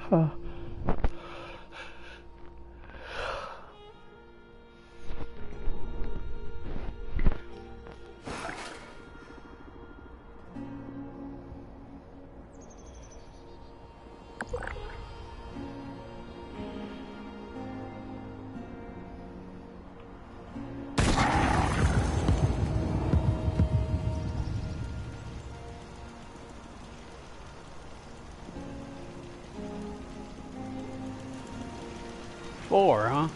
Huh. Four, huh?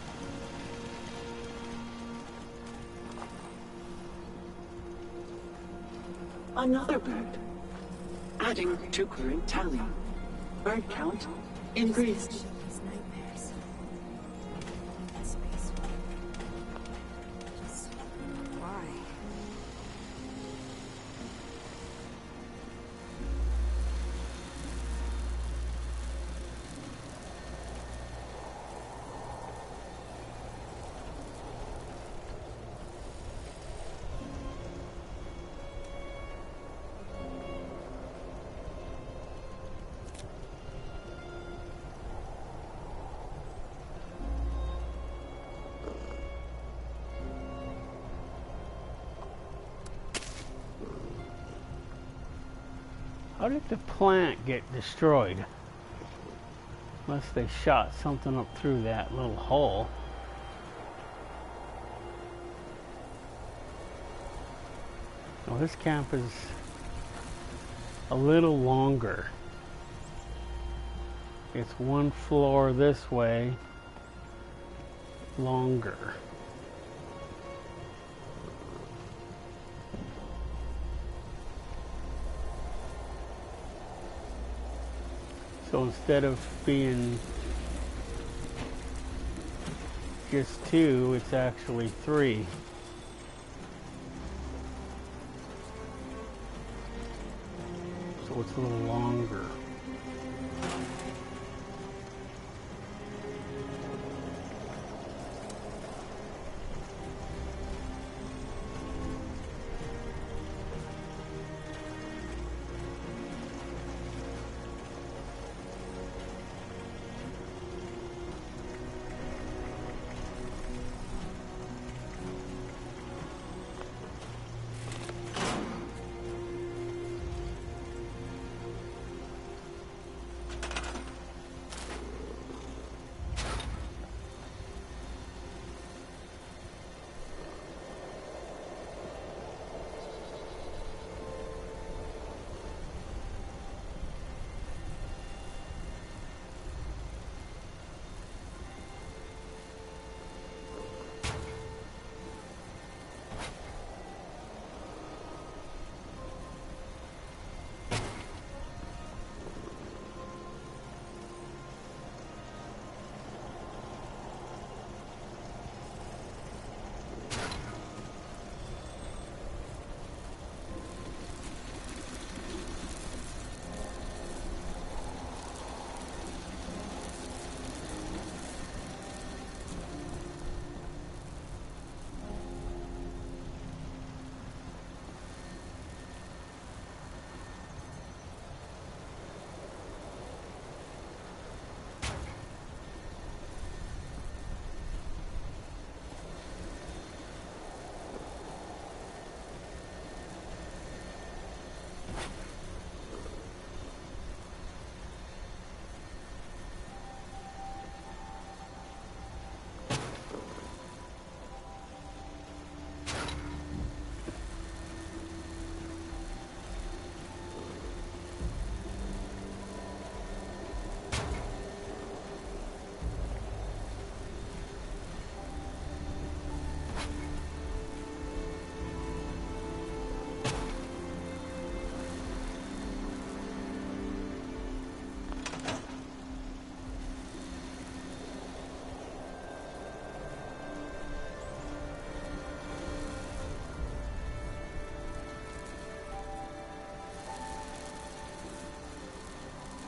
Another bird. Adding to current tally. Bird count increased. How did the plant get destroyed? Unless they shot something up through that little hole. Well, this camp is a little longer. It's one floor this way, longer. So instead of being just two, it's actually three. So it's a little longer.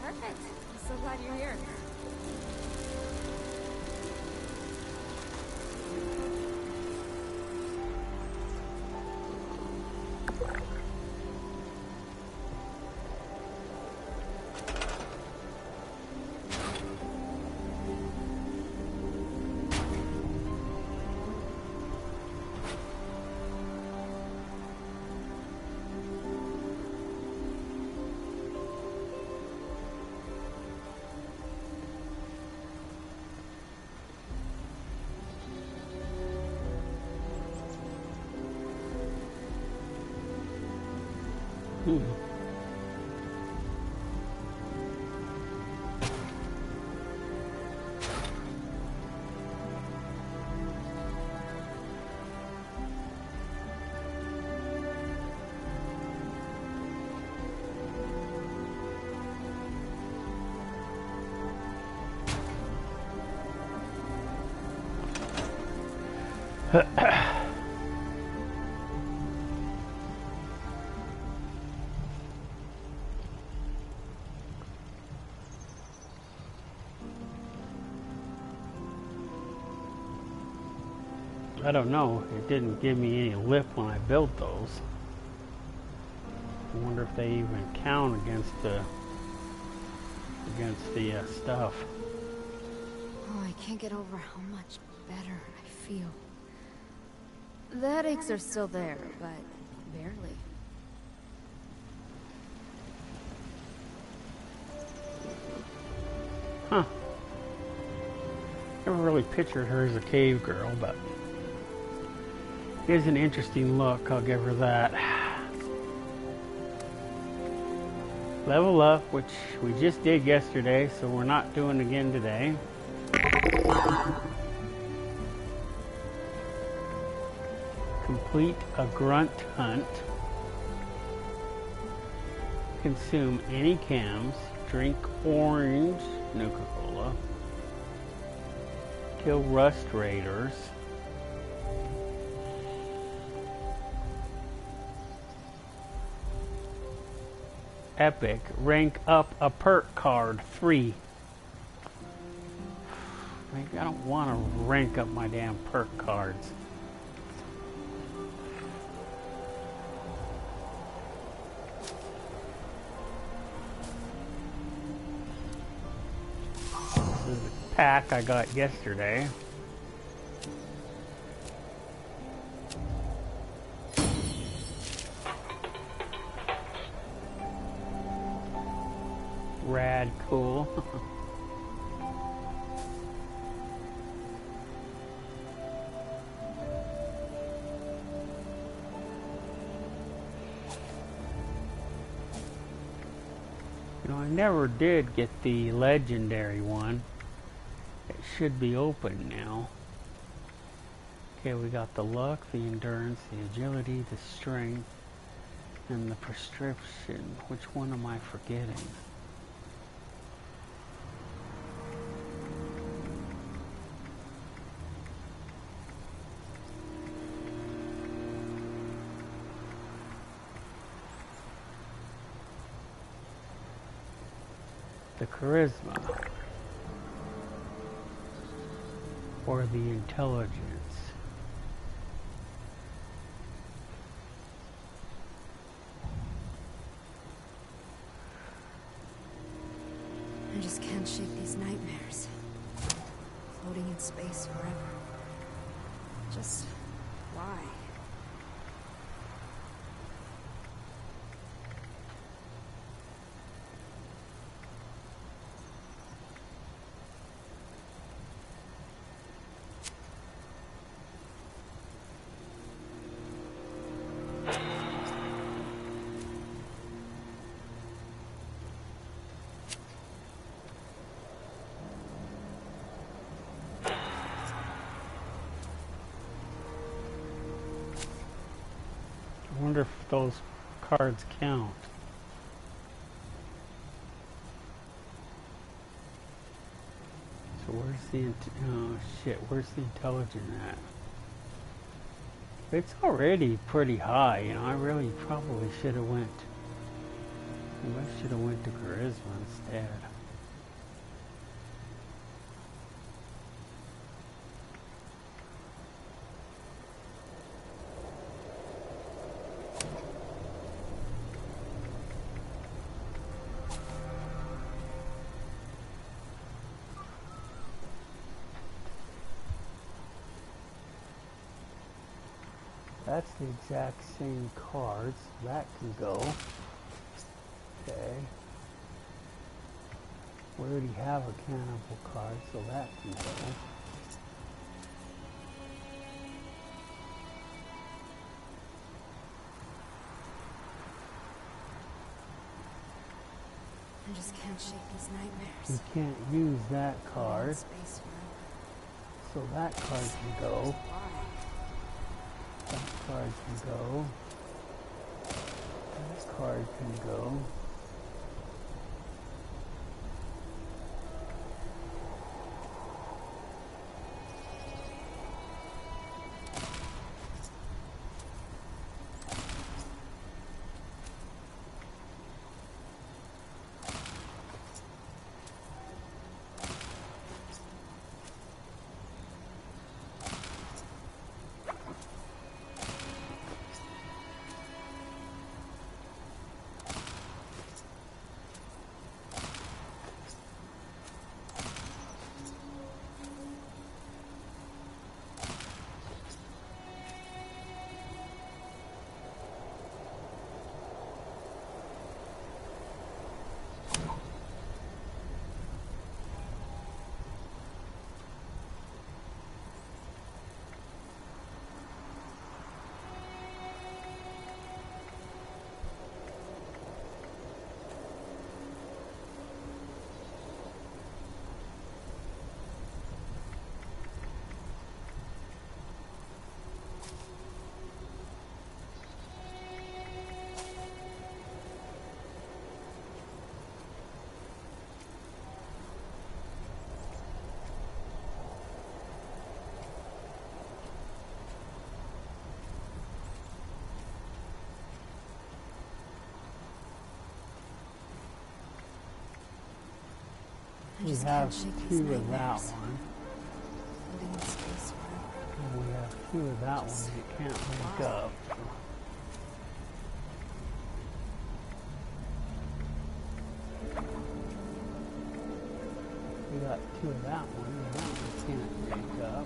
Perfect. I'm so glad you're here. Hmm. I don't know. It didn't give me any lip when I built those. I wonder if they even count against the stuff. Oh, I can't get over how much better I feel. The headaches are still there, but barely. Huh. Never really pictured her as a cave girl, but it is an interesting look, I'll give her that. Level up, which we just did yesterday, so we're not doing again today. Complete a grunt hunt. Consume any cams. Drink orange Nuka-Cola. Kill rust raiders. Epic. Rank up a perk card. Free. Maybe I don't want to rank up my damn perk cards. This is a pack I got yesterday. Rad cool. You know, I never did get the legendary one. It should be open now. Okay, we got the luck, the endurance, the agility, the strength, and the prescription. Which one am I forgetting? The charisma or the intelligence. I just can't shake these nightmares. Floating in space forever. Just why? I wonder if those cards count. So where's the oh shit? Where's the intelligence at? It's already pretty high, you know. I really probably should have went. I should have went to charisma instead. That's the exact same cards. That can go. Okay. We already have a cannibal card, so that can go. I just can't shake these You nightmares. can't use that card, Space forever. so that card can go. That card can go. That card can go. I We just have can't shake these two of that nightmares. one. Living in space forever. And we have two of that one you can't wake up. We got two of that one, and that one can't wake up.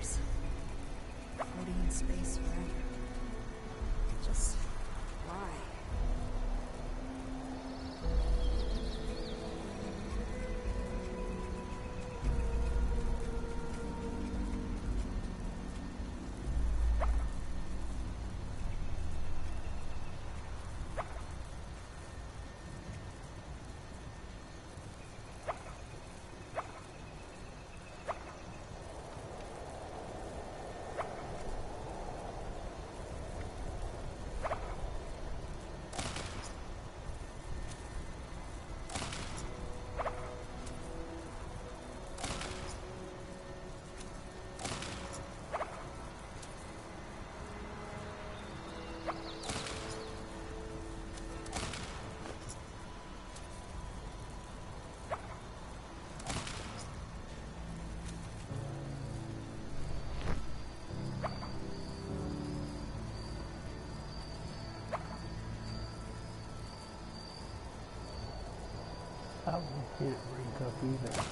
years. Floating in space forever. Just why? That one can't rank up either.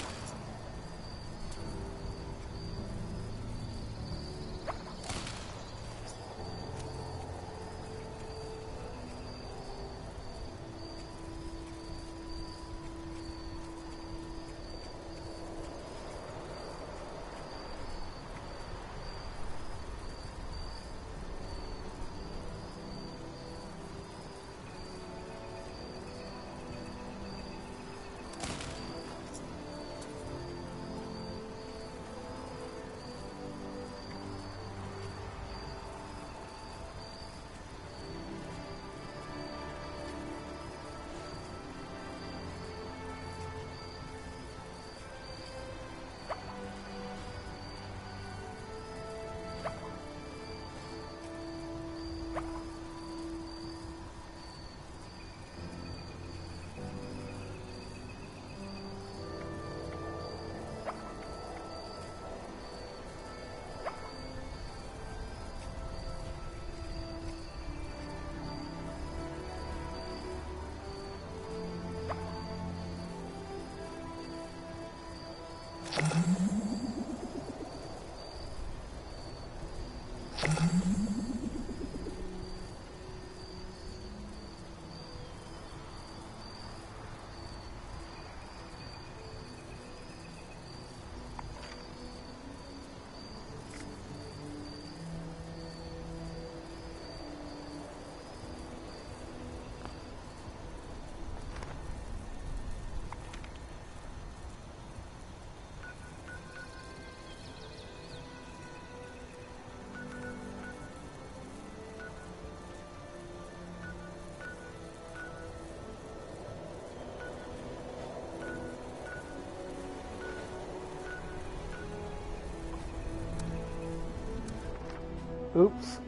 Oops.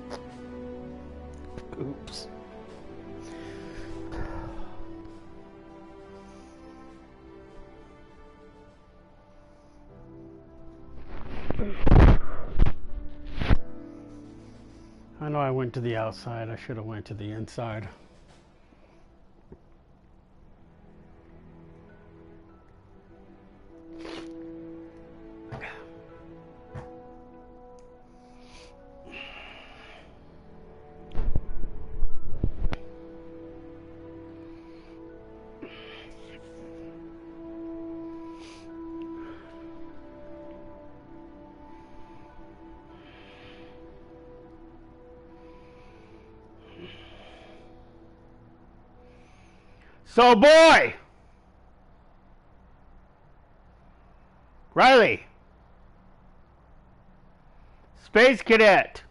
Oops. I know I went to the outside. I should have went to the inside. So, boy! Riley! Space Cadet!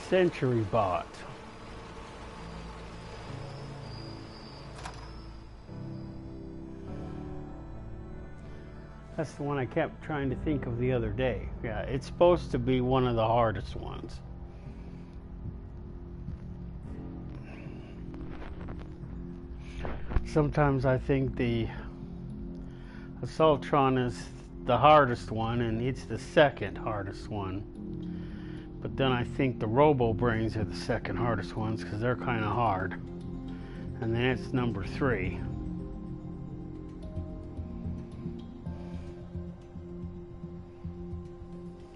Century bot. That's the one I kept trying to think of the other day. Yeah, it's supposed to be one of the hardest ones. Sometimes I think the Assaultron is the hardest one, and it's the second hardest one. But then I think the Robo Brains are the second hardest ones because they're kind of hard. And then it's number 3.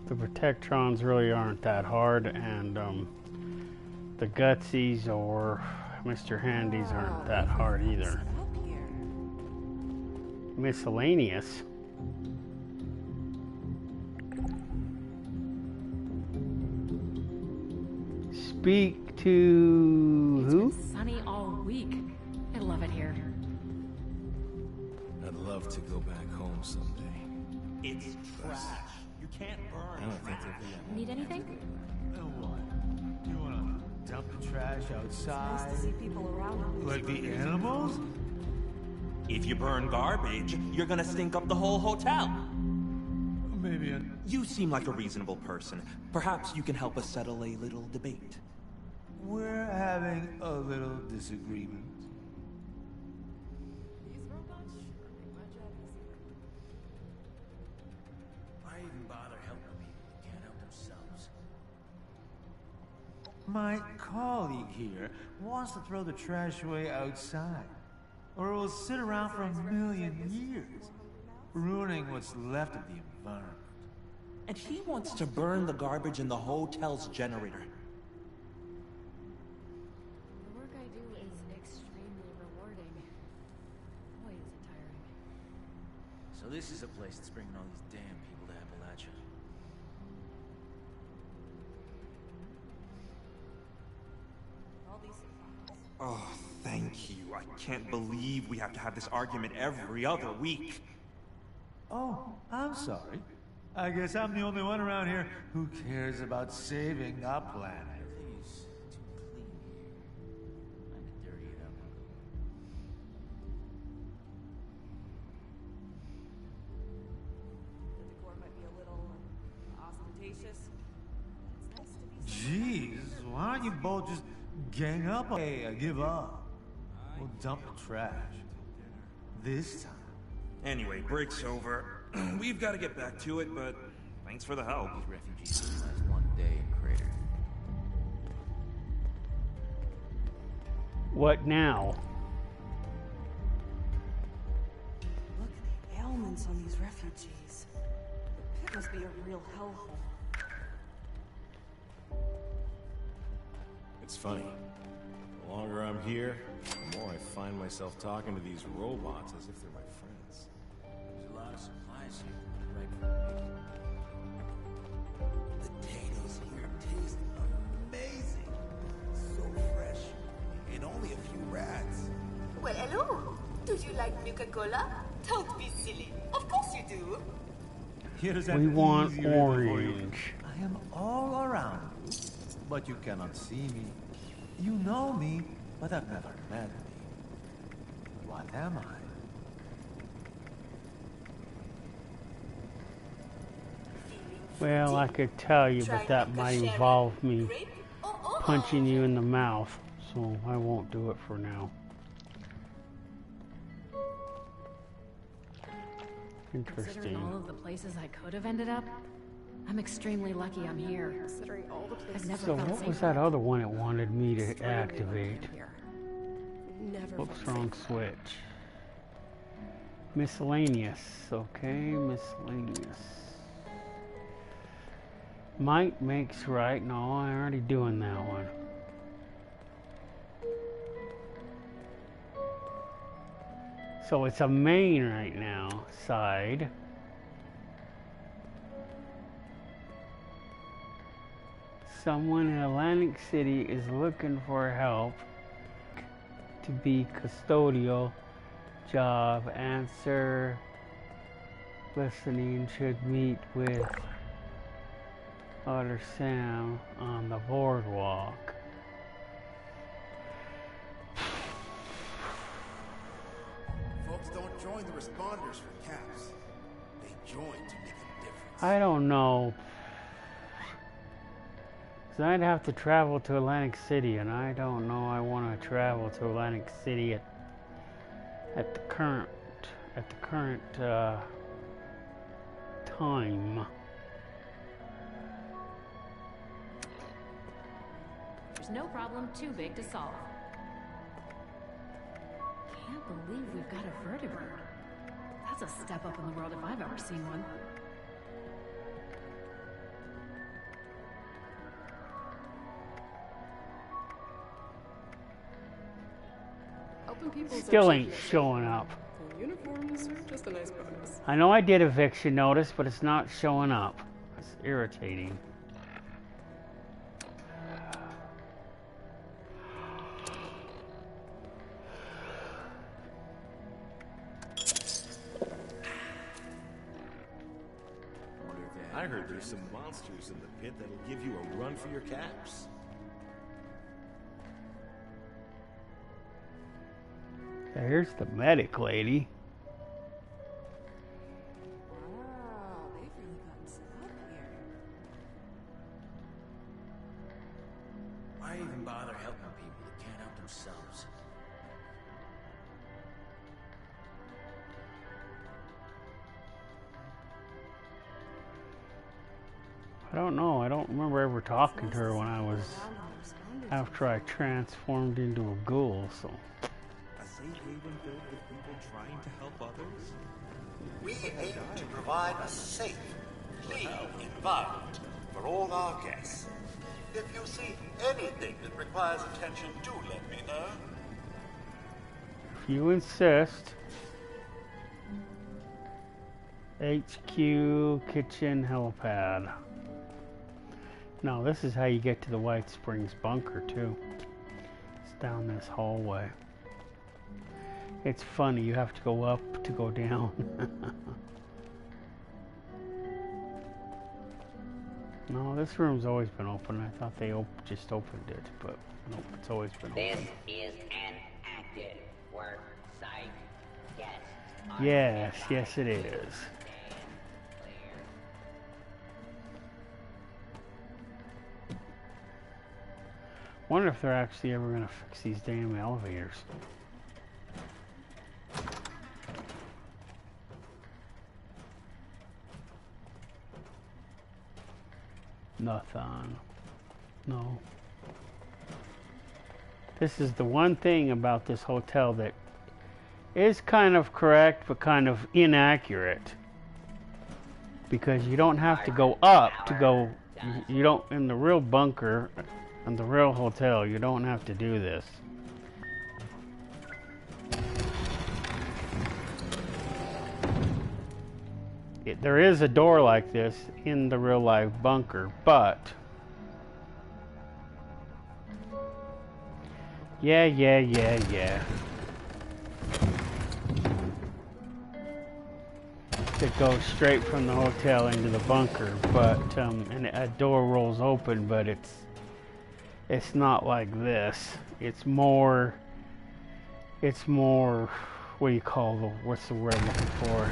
The Protectrons really aren't that hard, and the Gutsies or Mr. Handys aren't that hard either. Miscellaneous. Speak to who? It's been sunny all week. I love it here. I'd love to go back home someday. It's trash. You can't burn. I don't think they'll be. Need anything? What? You wanna dump the trash outside? Nice to see people around. Like the animals? If you burn garbage, you're gonna stink up the whole hotel. Maybe You seem like a reasonable person. Perhaps you can help us settle a little debate. we're having a little disagreement. These robots sure make my job easier. Why even bother helping people who can't help themselves? My colleague here wants to throw the trash away outside, or it will sit around for a million years, ruining what's left of the environment. And he wants to burn the garbage in the hotel's generator. The work I do is extremely rewarding. Boy, is it tiring. So this is a place that's bringing all these damn people to Appalachia. All these supplies. Oh, thank you. I can't believe we have to have this argument every other week. Oh, I'm sorry. I guess I'm the only one around here who cares about saving our planet. Everything's too clean here. I could dirty it up. The decor might be a little ostentatious. It's nice to be. Jeez, why don't you both just gang up? Hey, give up. We'll dump the trash. This time. Anyway, break's over. We've got to get back to it, but thanks for the help. These refugees can last one day in Crater. What now? Look at the ailments on these refugees. The pit must be a real hellhole. It's funny. The longer I'm here, the more I find myself talking to these robots as if they're my friends. There's a lot of supplies here, right for me. Potatoes here taste amazing. So fresh. And only a few rats. Well, hello. Do you like Nuka-Cola? Don't be silly. Of course you do. Here's We an want easy riddle for you. orange. I am all around you, but you cannot see me. You know me, but have never met me. What am I? Well, I could tell you, but that might involve me punching you in the mouth, so I won't do it for now. Considering all Interesting. of the places I could have ended up, I'm extremely lucky I'm here. Considering all the I've places never So felt what was safer. that other one it wanted me to Extremely lucky activate? I'm here. Never Whoops, felt wrong safer. switch. Miscellaneous. Okay, miscellaneous. Might makes right. No, I'm already doing that one. So it's a main right now. Side. Someone in Atlantic City is looking for help to be custodial job. Answer. Listening should meet with Otter Sam on the boardwalk. Folks don't join the responders for caps. They join to make a difference. I don't know. 'Cause I'd have to travel to Atlantic City, and I don't know I want to travel to Atlantic City at the current time. There's no problem too big to solve. Can't believe we've got a vertibird. That's a step up in the world if I've ever seen one. Helping people is Still actually ain't nice. showing up. The uniforms are just a nice bonus. I know I did eviction notice, but it's not showing up. It's irritating. I heard there's some monsters in the pit that'll give you a run for your caps. Here's the medic lady. Wow, they've really gotten set up here. Why even bother helping people that can't help themselves? I don't know. I don't remember ever talking to her when I was after I transformed into a ghoul. So A safe haven filled with people trying to help others? We aim to provide a safe, clean environment for all our guests. If you see anything that requires attention, do let me know. if you insist. HQ kitchen helipad. Now this is how you get to the White Springs bunker too. It's down this hallway. It's funny, you have to go up to go down. No, this room's always been open. I thought they just opened it, but nope, it's always been This open. is an active work site. Guests Yes, yes it is. Wonder if they're actually ever gonna fix these damn elevators. Nothing. No. This is the one thing about this hotel that is kind of correct but kind of inaccurate. Because you don't have to go up to go, you don't, in the real bunker, in the real hotel, you don't have to do this. There is a door like this in the real life bunker, but yeah. That goes straight from the hotel into the bunker, but and a door rolls open, but it's not like this. It's more. What do you call what's the word I'm looking for?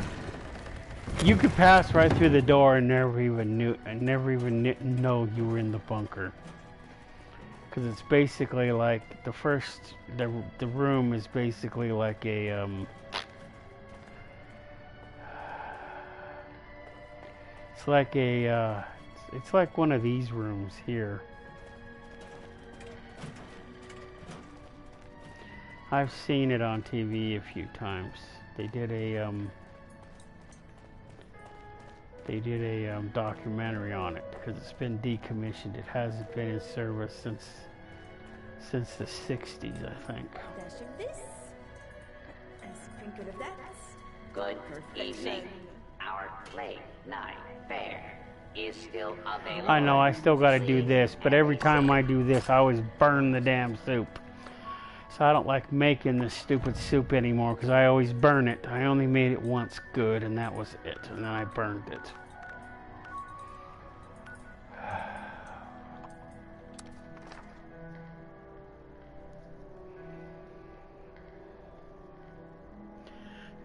You could pass right through the door and never even know you were in the bunker. Because it's basically like the room is basically like a it's like one of these rooms here. I've seen it on TV a few times. They did a documentary on it because it's been decommissioned. It hasn't been in service since the 60s, I think. Dash of this. A sprinkle of that. Good Perfection. evening. Our late night fare is still available. I know I still got to do this, but every time I do this, I always burn the damn soup. So I don't like making this stupid soup anymore because I always burn it. I only made it once good, and that was it. And then I burned it.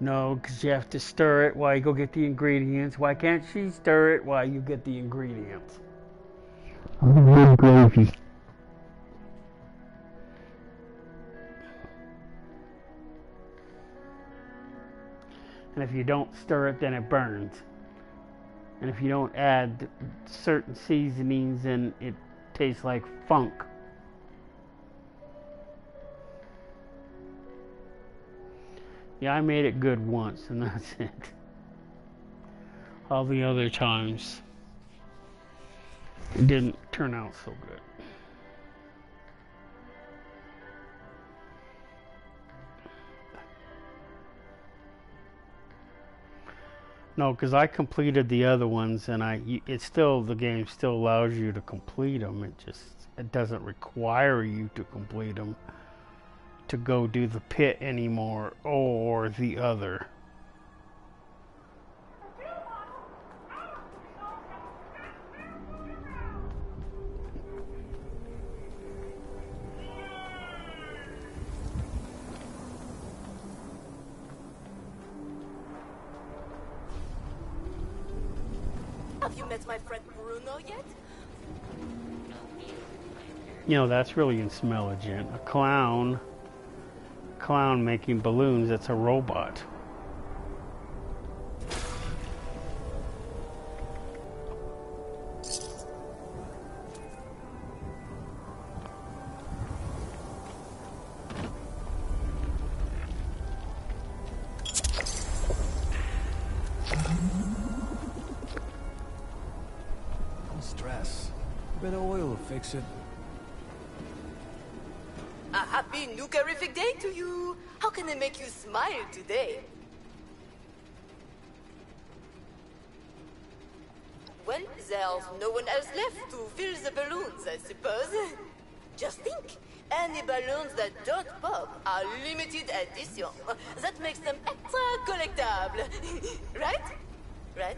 No, because you have to stir it while you go get the ingredients. Why can't she stir it while you get the ingredients? I'm gravy. And if you don't stir it, then it burns. And if you don't add certain seasonings, then it tastes like funk. Yeah, I made it good once, and that's it. All the other times, it didn't turn out so good. No, because I completed the other ones, and the game still allows you to complete them. It doesn't require you to complete them to go do the pit anymore, or the other. Have you met my friend Bruno yet? You know, that's really intelligent. A clown making balloons, that's a robot. No stress. A bit of oil will fix it. A happy Nukerific day to you! How can I make you smile today? Well, there's no one else left to fill the balloons, I suppose. Just think, any balloons that don't pop are limited edition. That makes them extra collectible. Right? Right?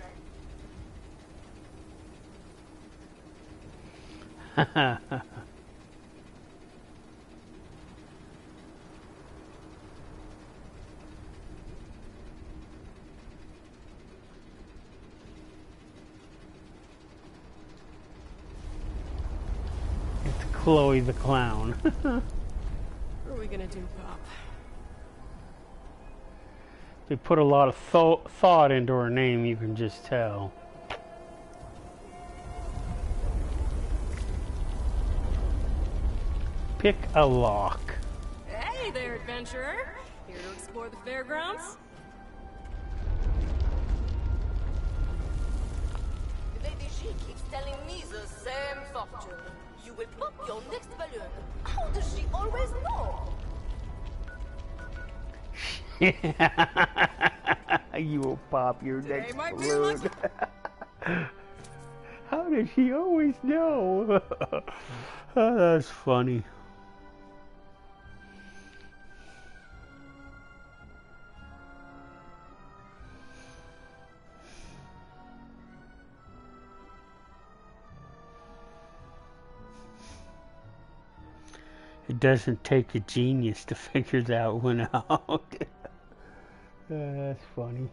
Chloe the clown. What are we gonna do, Pop? They put a lot of thought into her name, you can just tell. Pick a lock. Hey there, adventurer! Here to explore the fairgrounds? Lady G keeps telling me the same fortune. You will pop your next balloon. How does she always know? You will pop your Today next might be balloon. How does she always know? Oh, that's funny. It doesn't take a genius to figure that one out. That's funny.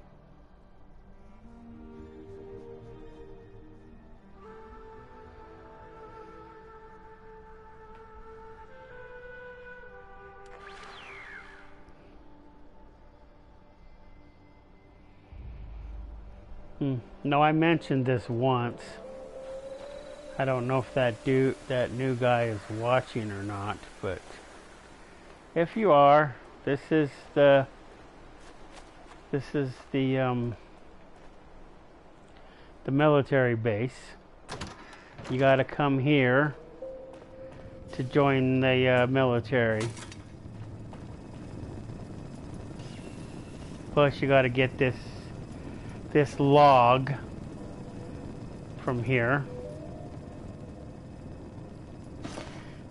No, I mentioned this once. I don't know if that new guy is watching or not, but if you are, this is the military base. You got to come here to join the military. Plus, you got to get this log from here.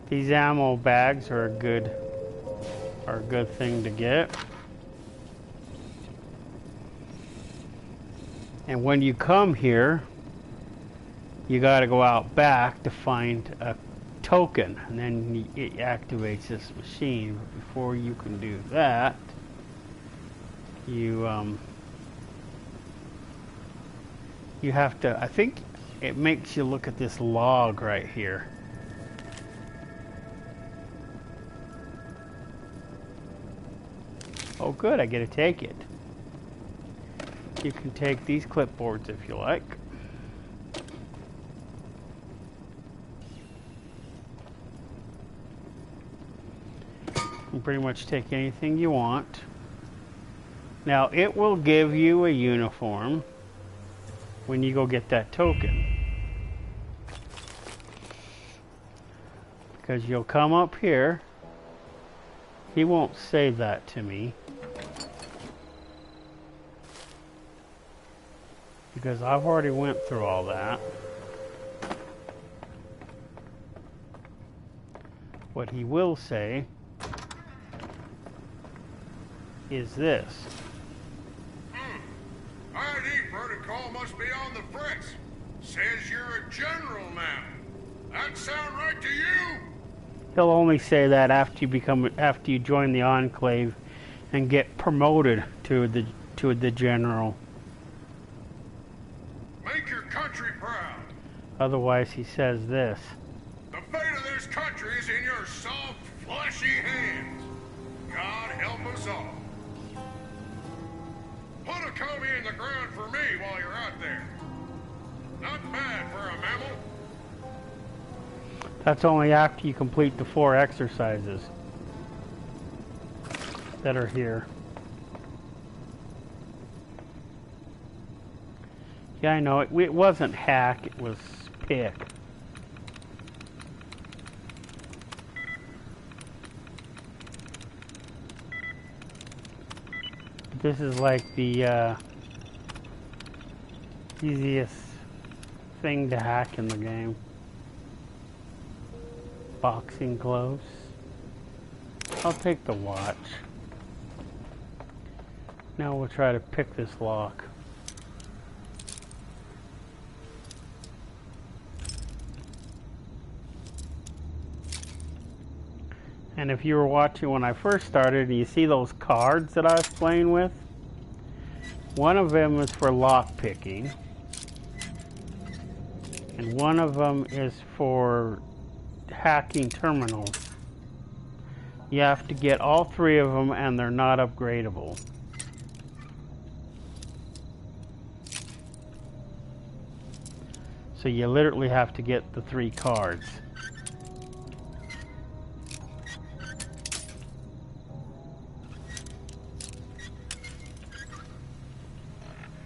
These ammo bags are a good thing to get. And when you come here, you got to go out back to find a token, and then it activates this machine. But before you can do that, you have to, I think it makes you look at this log right here. Oh good, I get to take it. You can take these clipboards if you like. You can pretty much take anything you want. Now it will give you a uniform when you go get that token. Because you'll come up here. He won't say that to me. Because I've already went through all that. What he will say is this. ID protocol must be on the fritz. Says you're a general now. That sound right to you? He'll only say that after you join the Enclave and get promoted to the general. Make your country proud. Otherwise he says this. The fate of this country is in your soft, fleshy hands. God help us all. Put a Kobe in the ground for me while you're out there. Not bad for a mammal. That's only after you complete the 4 exercises that are here. Yeah, I know. It wasn't hack, it was pick. This is like the easiest thing to hack in the game. Boxing gloves. I'll take the watch. Now we'll try to pick this lock. And if you were watching when I first started and you see those cards that I was playing with, one of them is for lock picking and one of them is for hacking terminals. You have to get all 3 of them and they're not upgradable. So you literally have to get the 3 cards.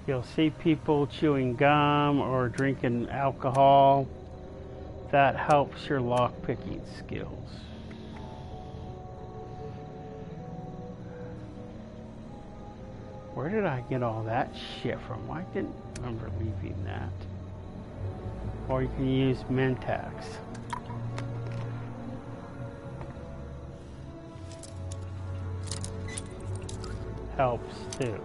You'll see people chewing gum or drinking alcohol. That helps your lock-picking skills. Where did I get all that shit from? I didn't remember leaving that. Or you can use Mentax. Helps too.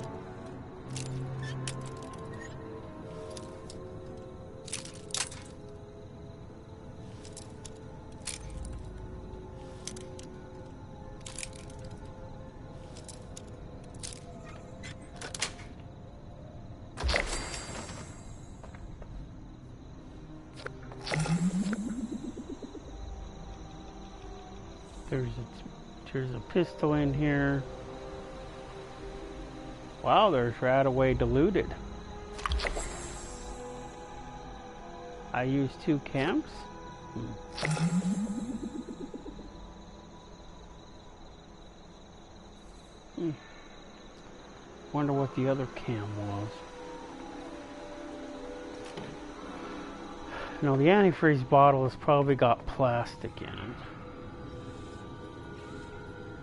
There's a pistol in here. Wow, there's Radaway diluted. I use 2 camps? Wonder what the other cam was. No, the antifreeze bottle has probably got plastic in it.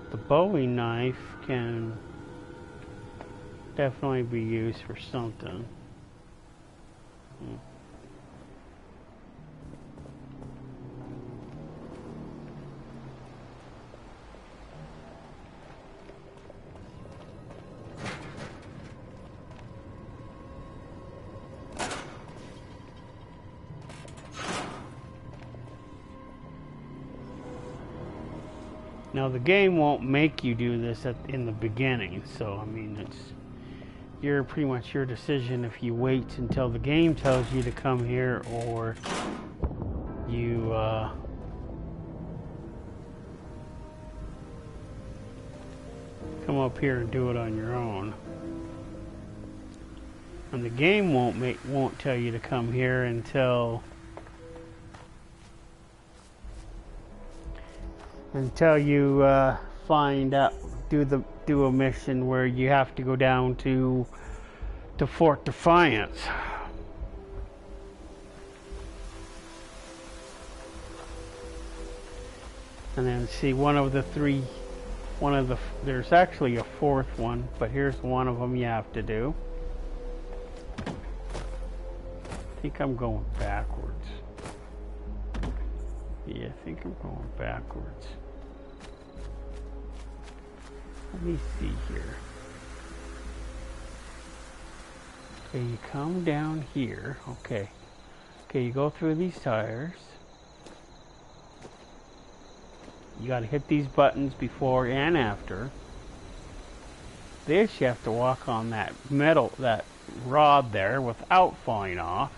The Bowie knife can definitely be used for something. Now the game won't make you do this in the beginning, so I mean you're pretty much your decision if you wait until the game tells you to come here or you come up here and do it on your own. And the game won't tell you to come here until you find out, do a mission where you have to go down to Fort Defiance. And then see there's actually a fourth one, but here's one of them you have to do. I think I'm going backwards. Yeah, I think I'm going backwards. Let me see here. Okay, you come down here. Okay. Okay, you go through these tires. You gotta hit these buttons before and after. This, you have to walk on that that rod there without falling off.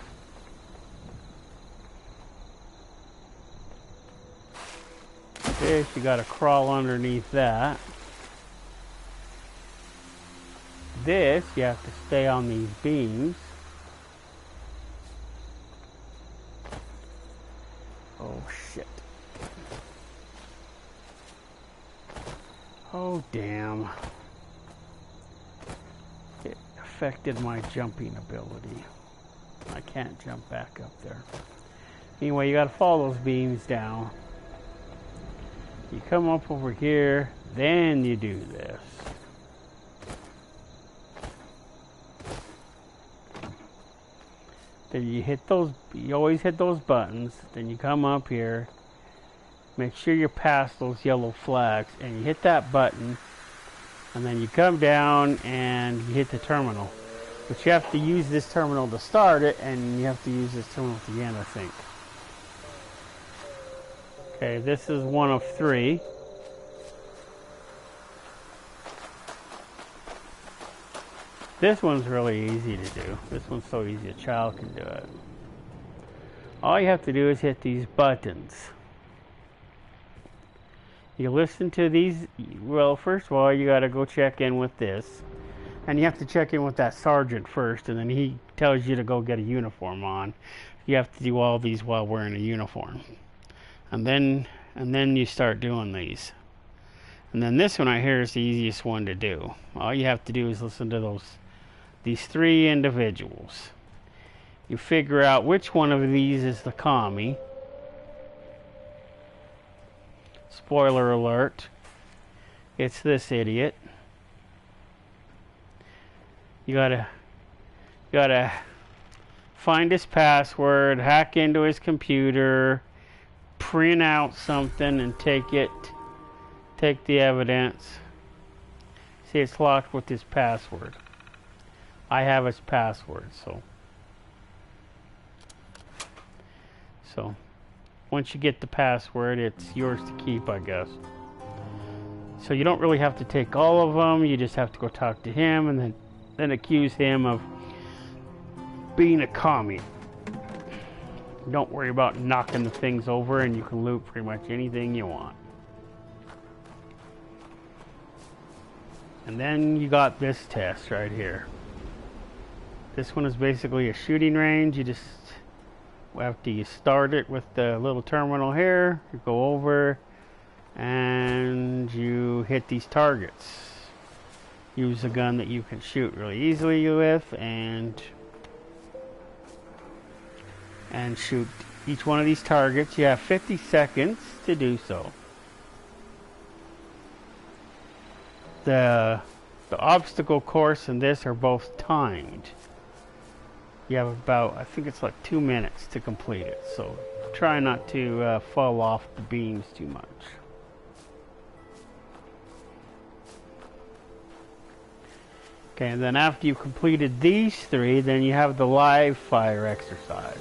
This, you gotta crawl underneath that. This, you have to stay on these beams. Oh shit. Oh damn. It affected my jumping ability. I can't jump back up there. Anyway, you gotta follow those beams down. You come up over here, then you do this. Then you hit those, you always hit those buttons, then you come up here, make sure you're past those yellow flags, and you hit that button, and then you come down and you hit the terminal. But you have to use this terminal to start it, and you have to use this terminal at the end, I think. Okay, this is one of 3. This one's really easy to do. This one's so easy a child can do it. All you have to do is hit these buttons. You listen to these. Well, first of all, you got to go check in with this. And you have to check in with that sergeant first, and then he tells you to go get a uniform on. You have to do all these while wearing a uniform. And then you start doing these. And then this one right here is the easiest one to do. All you have to do is listen to these 3 individuals. You figure out which one of these is the commie. Spoiler alert. It's this idiot. You gotta find his password, hack into his computer, print out something and take the evidence. See, it's locked with his password. I have his password, so once you get the password, it's yours to keep, I guess. So you don't really have to take all of them. You just have to go talk to him and then accuse him of being a commie. Don't worry about knocking the things over, and you can loot pretty much anything you want. And then you got this test right here. This one is basically a shooting range. You just, after you start it with the little terminal here, you go over and you hit these targets. Use a gun that you can shoot really easily with and shoot each one of these targets. You have 50 seconds to do so. The obstacle course and this are both timed. You have about, I think it's like 2 minutes to complete it, so try not to fall off the beams too much. Okay, and then after you've completed these 3, then you have the live fire exercise.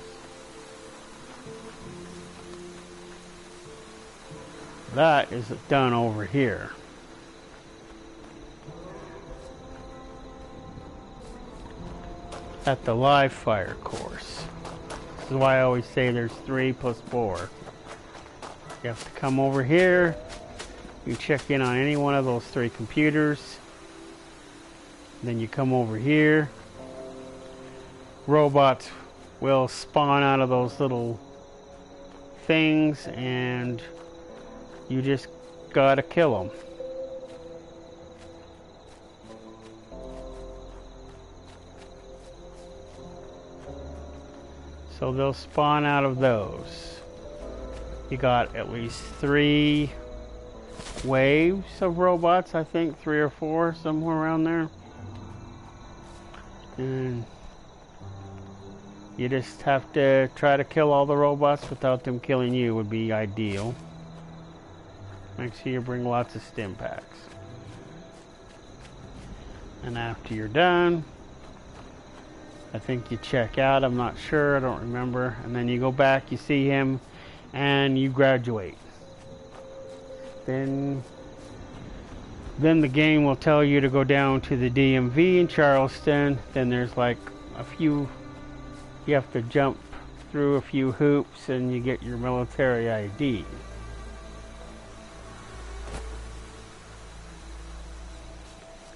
That is done over here. at the live fire course. This is why I always say there's 3 plus 4. You have to come over here. You check in on any one of those 3 computers. Then you come over here. Robots will spawn out of those little things, and you just gotta kill them. So they'll spawn out of those. You got at least 3 waves of robots, I think 3 or 4, somewhere around there. And you just have to try to kill all the robots without them killing you would be ideal. Make sure you bring lots of stim packs. And after you're done, I think you check out, I'm not sure, I don't remember. And then you go back, you see him, and you graduate. Then the game will tell you to go down to the DMV in Charleston. Then there's like a few, you have to jump through a few hoops and you get your military ID.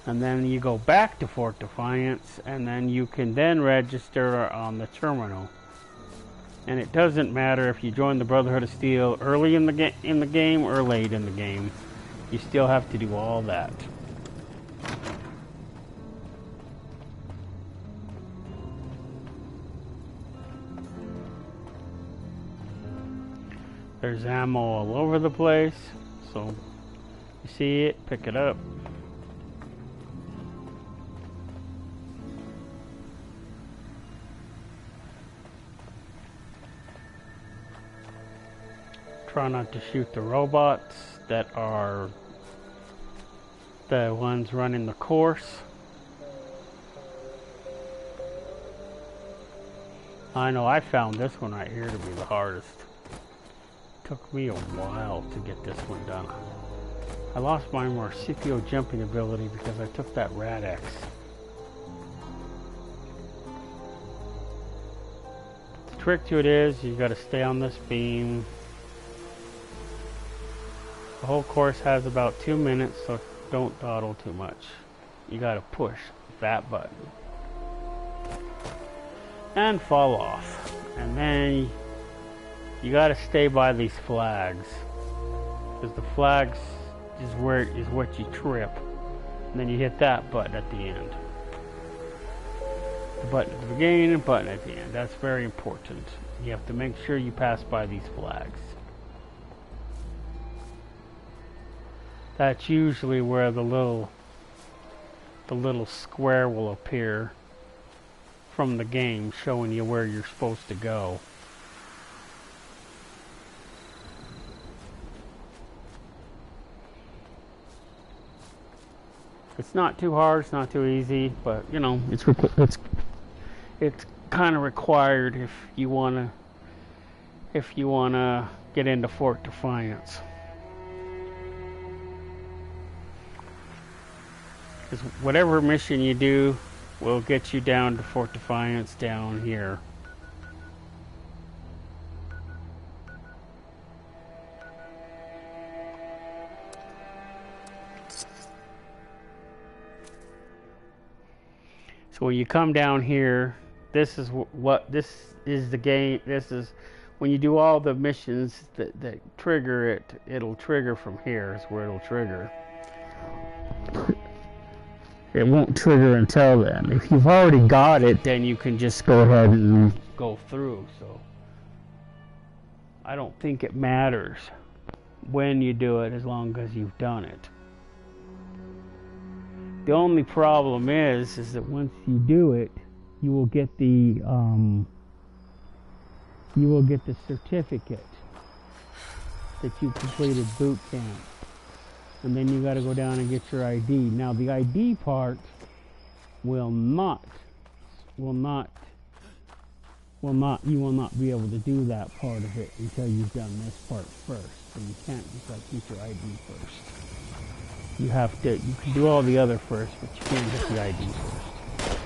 And then you go back to Fort Defiance, and then you can then register on the terminal. And it doesn't matter if you join the Brotherhood of Steel early in the game or late in the game. You still have to do all that. There's ammo all over the place, so you see it, pick it up. Try not to shoot the robots that are the ones running the course. I know I found this one right here to be the hardest. Took me a while to get this one done. I lost my Marsupial jumping ability because I took that Rad-X. The trick to it is you gotta stay on this beam. The whole course has about 2 minutes, so don't dawdle too much. You gotta push that button. And fall off. And then you gotta stay by these flags. Because the flags is what you trip. And then you hit that button at the end. The button at the beginning and button at the end. That's very important. You have to make sure you pass by these flags. That's usually where the little square will appear from the game, showing you where you're supposed to go. It's not too hard, it's not too easy, but you know, it's kind of required if you wanna get into Fort Defiance. Because whatever mission you do will get you down to Fort Defiance down here. So when you come down here, this is this is the game. This is when you do all the missions that trigger it. It'll trigger from here. Is where it'll trigger. It won't trigger until then. If you've already got it, then you can just go ahead and go through. So I don't think it matters when you do it as long as you've done it. The only problem is that once you do it, you will get the certificate that you completed boot camp. And then you got to go down and get your ID. Now the ID part you will not be able to do that part of it until you've done this part first. So you can't just like get your ID first. You can do all the other first, but you can't get the ID first.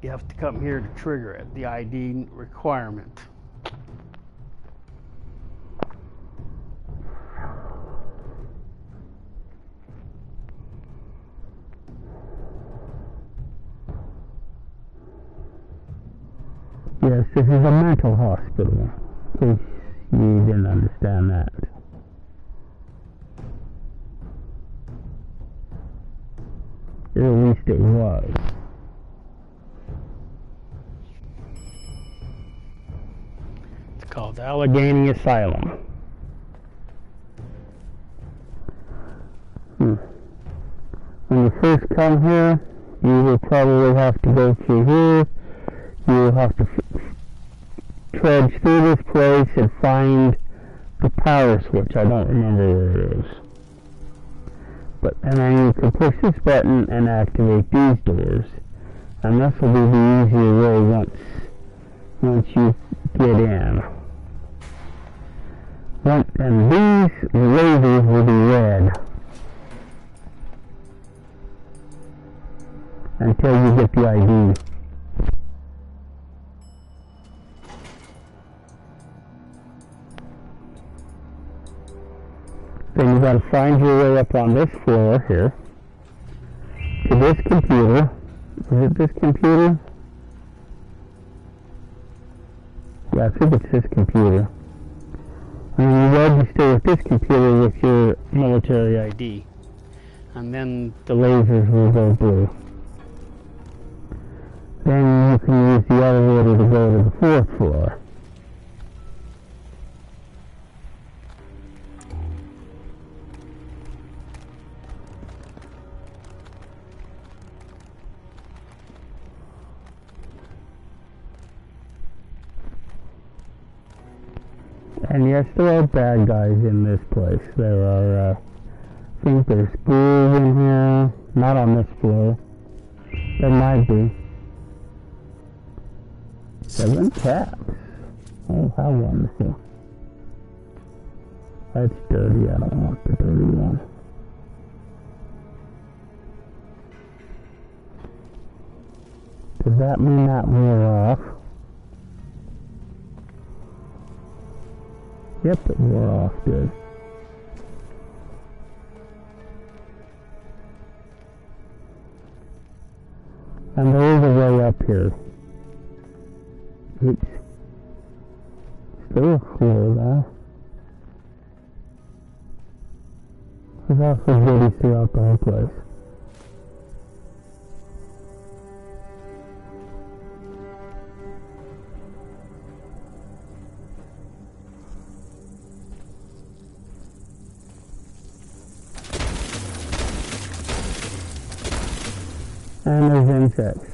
You have to come here to trigger it, the ID requirement. Yes, this is a mental hospital, in case you didn't understand that. Or at least it was. It's called Allegheny Asylum. When you first come here, you will probably have to go through here. You will have to trudge through this place and find the power switch. I don't remember where it is. And then you can push this button and activate these doors. And this will be the easier way once you get in. And these lasers will be red until you get the ID. Then you got to find your way up on this floor here to this computer. Is it this computer? Yeah, I think it's this computer. And you register with this computer with your military ID. And then the lasers will go blue. Then you can use the elevator to go to the 4th floor. And yes, there are bad guys in this place. There are, I think there's ghouls in here. Not on this floor. There might be. 7 caps. Oh, how wonderful. That's dirty. I don't want the dirty one. Does that mean that wore off? Yep, it wore off good. And there is a way up here. It's still a floor though. There's also goodies throughout the whole place. And there's insects.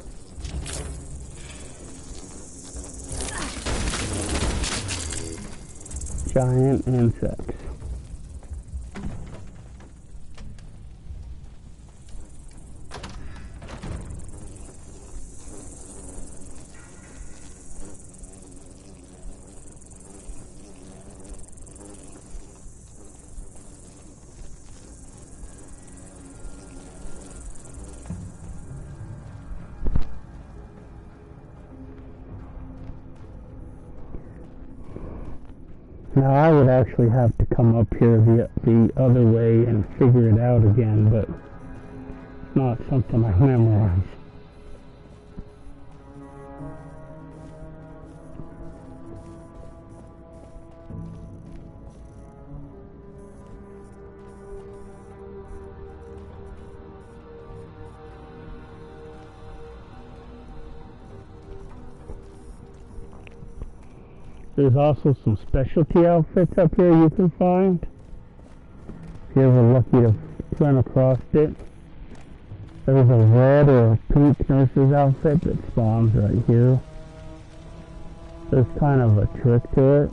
Giant insects. Now I would actually have to come up here the other way and figure it out again, but it's not something I memorized. There's also some specialty outfits up here you can find. If you're ever lucky to run across it. There's a red or a pink nurse's outfit that spawns right here. There's kind of a trick to it.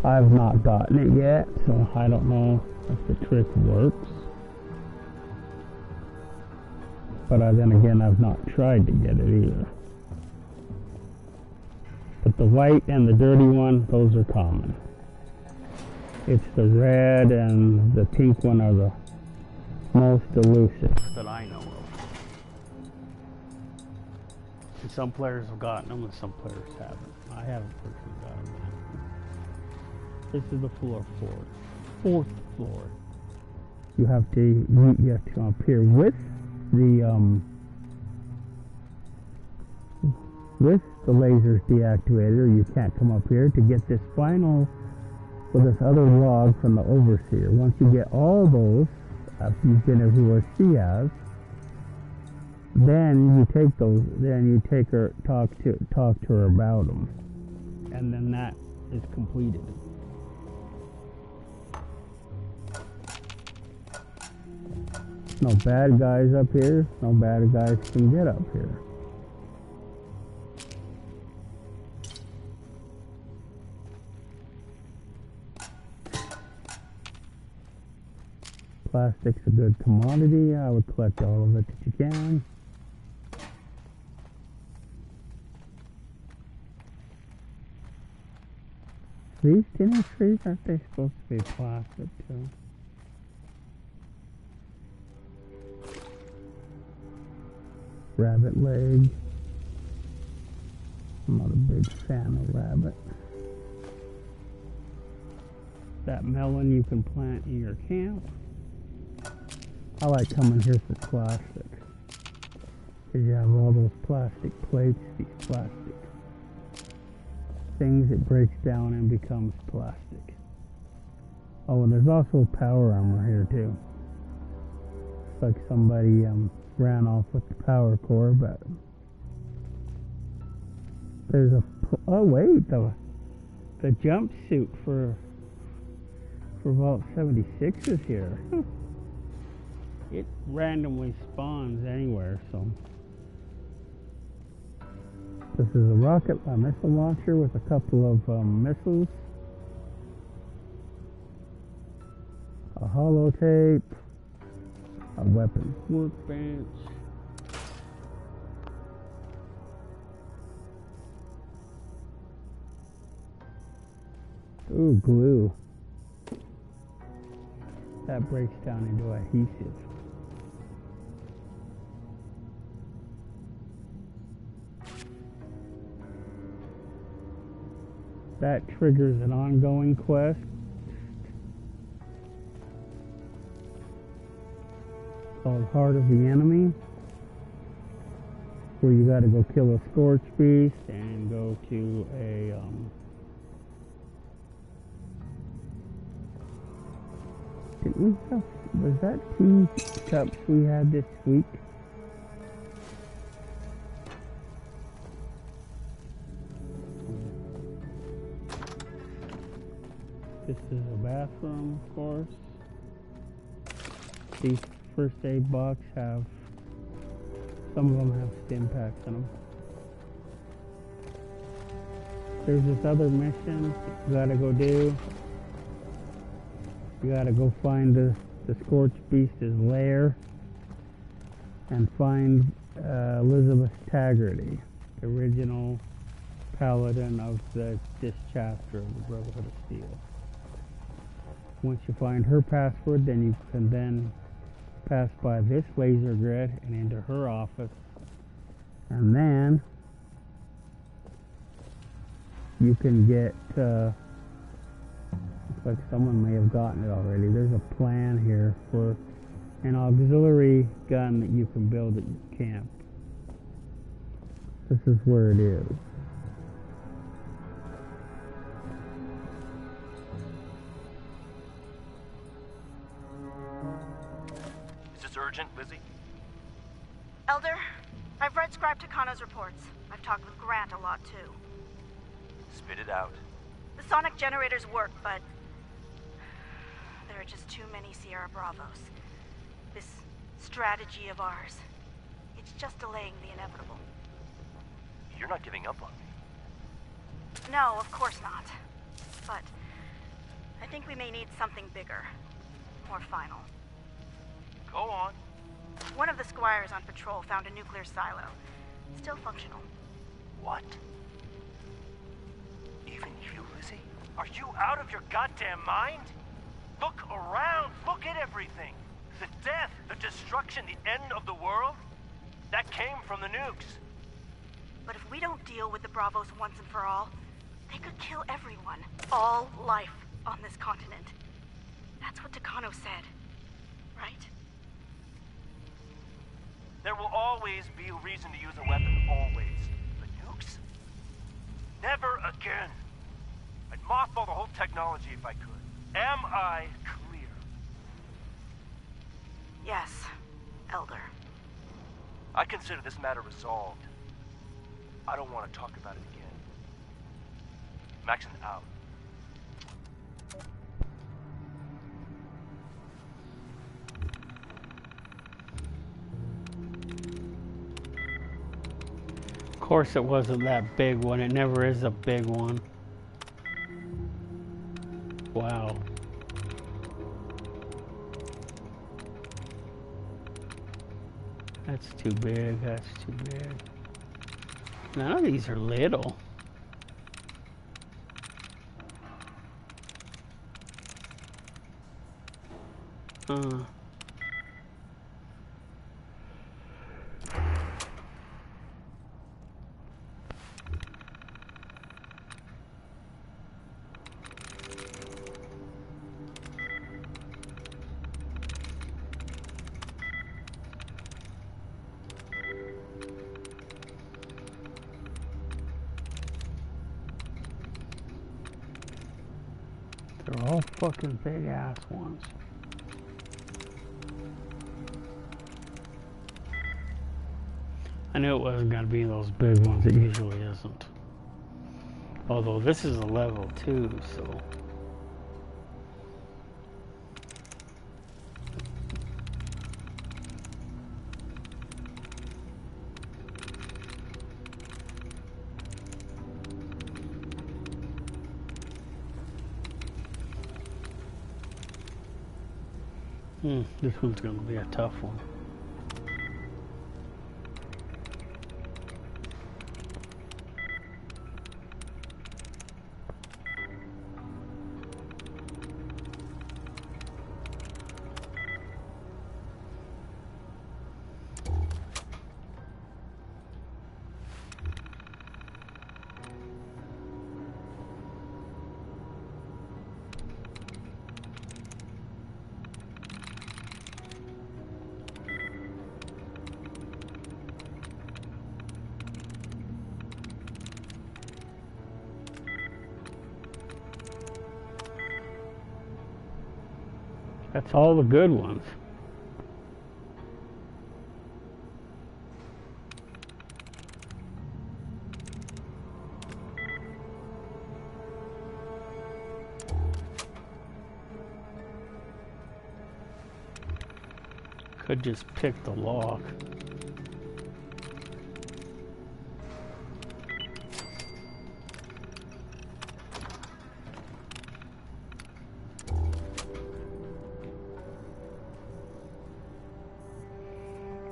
I've not gotten it yet, so I don't know if the trick works. But then again, I've not tried to get it either. But the white and the dirty one, those are common. It's the red and the pink one are the most elusive that I know of. some players have gotten them and some players haven't. I haven't personally gotten them. This is the floor 4. 4th floor. You have to come up here with the lasers deactivated, or you can't come up here to get this final, or this other log from the overseer. Once you get all those, after you've been everywhere she has, then you take those, then you take her, talk to her about them, and then that is completed. No bad guys up here. No bad guys can get up here. Plastic's a good commodity. I would collect all of it that you can. These tinny trees, aren't they supposed to be plastic too? Rabbit leg. I'm not a big fan of rabbit. That melon you can plant in your camp. I like coming here for plastic. Because you have all those plastic plates, these plastic things, it breaks down and becomes plastic. Oh, and there's also power armor here too. It's like somebody ran off with the power core, but there's a, oh wait, the jumpsuit for Vault 76 is here. It randomly spawns anywhere, so. This is a missile launcher with a couple of missiles. A holotape. A weapons workbench. Ooh, glue. That breaks down into adhesive. That triggers an ongoing quest. Called Heart of the Enemy, where you gotta go kill a Scorch Beast and go to a was that 2 cups we had this week? This is a bathroom, of course. These first aid box have, some of them have stim packs in them. There's this other mission you gotta go do. You gotta go find the Scorch Beast's lair and find Elizabeth Taggarty, the original paladin of this chapter of the Brotherhood of Steel. Once you find her password, then you can then pass by this laser grid and into her office, and then you can get looks like someone may have gotten it already. There's a plan here for an auxiliary gun that you can build at your camp. This is where it is. Urgent, Lizzie? Elder, I've read Scribe Takano's reports. I've talked with Grant a lot, too. Spit it out. The sonic generators work, but there are just too many Sierra Bravos. This strategy of ours, it's just delaying the inevitable. You're not giving up on me. No, of course not. But I think we may need something bigger. More final. Go on. One of the squires on patrol found a nuclear silo. Still functional. What? Even you, Lizzie? Are you out of your goddamn mind? Look around. Look at everything. The death, the destruction, the end of the world. That came from the nukes. But if we don't deal with the Bravos once and for all, they could kill everyone. All life on this continent. That's what Takano said, right? There will always be a reason to use a weapon, always. But nukes? Never again. I'd mothball the whole technology if I could. Am I clear? Yes, Elder. I consider this matter resolved. I don't want to talk about it again. Maxine out. Of course it wasn't that big one. It never is a big one. Wow. That's too big. That's too big. None of these are little. They're all fucking big ass ones. I knew it wasn't gonna be those big ones. It usually isn't. Although this is a level 2, so. This one's gonna be a tough one. That's all the good ones. Could just pick the lock.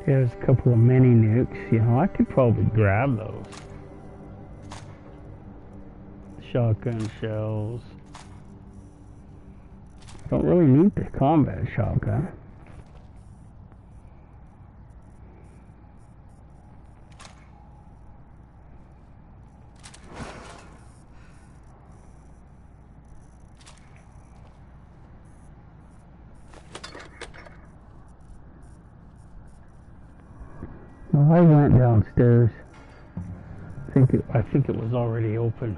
There's a couple of mini nukes. You know, I could probably grab those. Shotgun shells. Don't really need the combat shotgun. Well, I went downstairs. I think it was already open.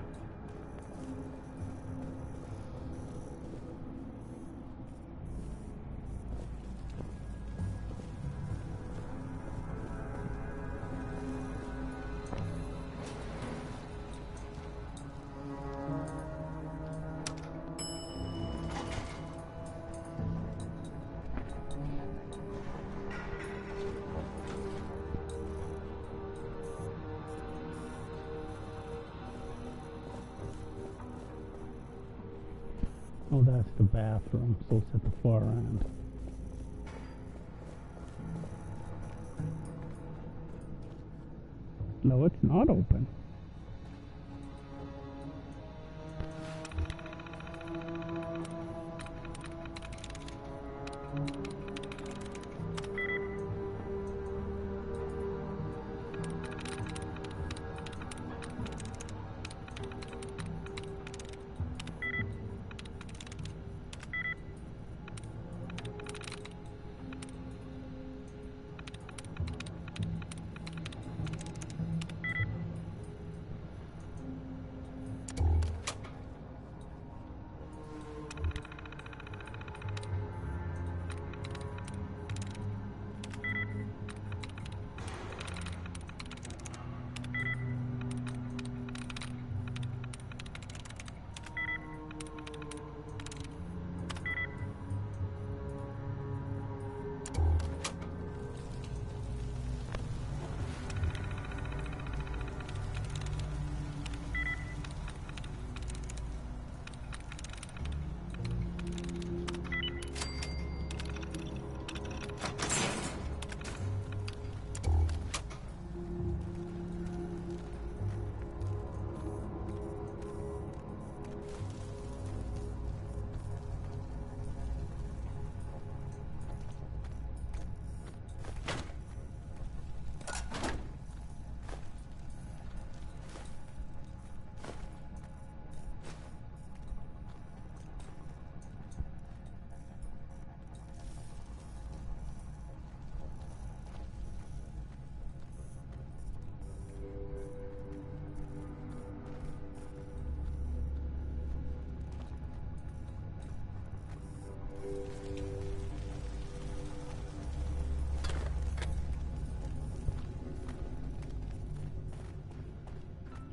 Oh, that's the bathroom, so it's at the far end. No, it's not open.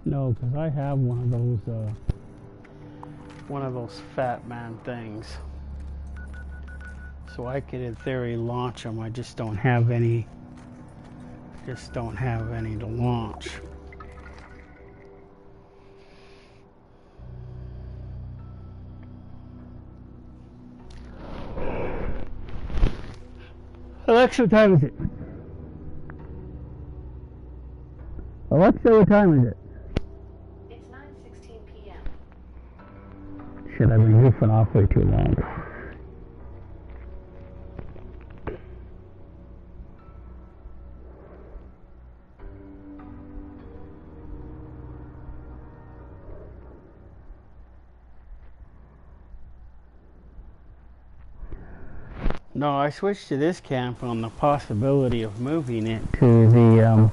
No, because I have one of those fat man things. So I could, in theory, launch them. I just don't have any. Just don't have any to launch. Alexa, what time is it? Alexa, what time is it? It's 9:16 p.m. Shit, I've been goofing off way too long. No, I switched to this camp on the possibility of moving it to the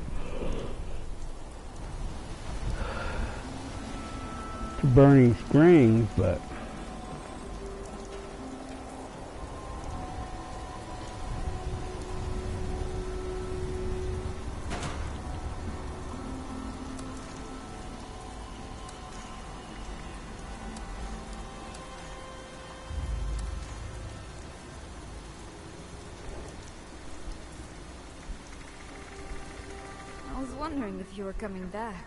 to Burning Springs, but I was wondering if you were coming back.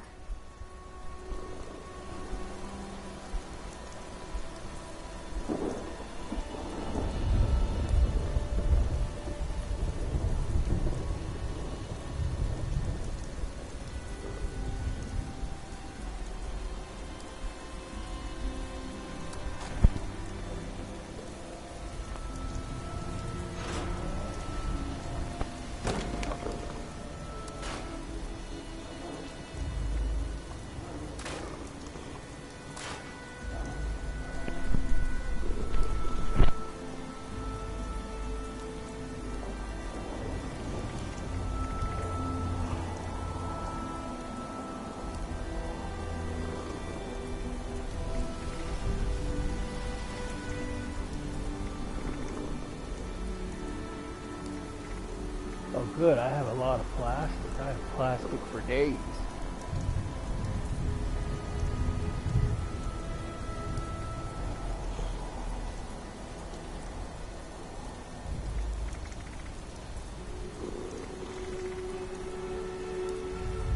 oh good, I have a lot of plastic. I have plastic for days.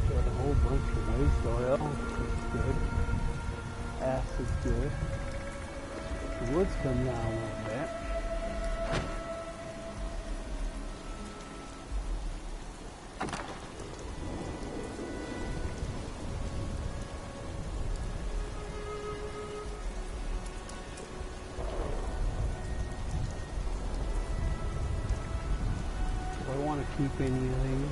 Got a whole bunch of waste oil. That's good. Acid's good. The wood's come down a little bit. Keep any of these.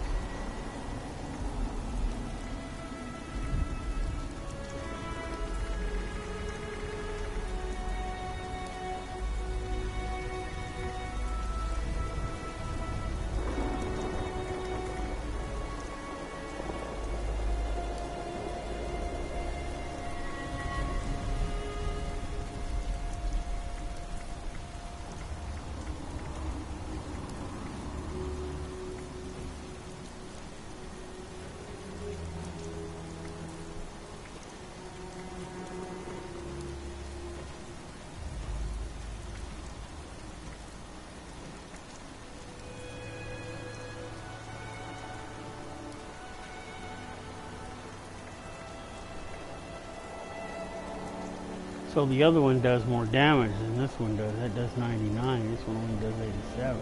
So the other one does more damage than this one does. That does 99. This one only does 87.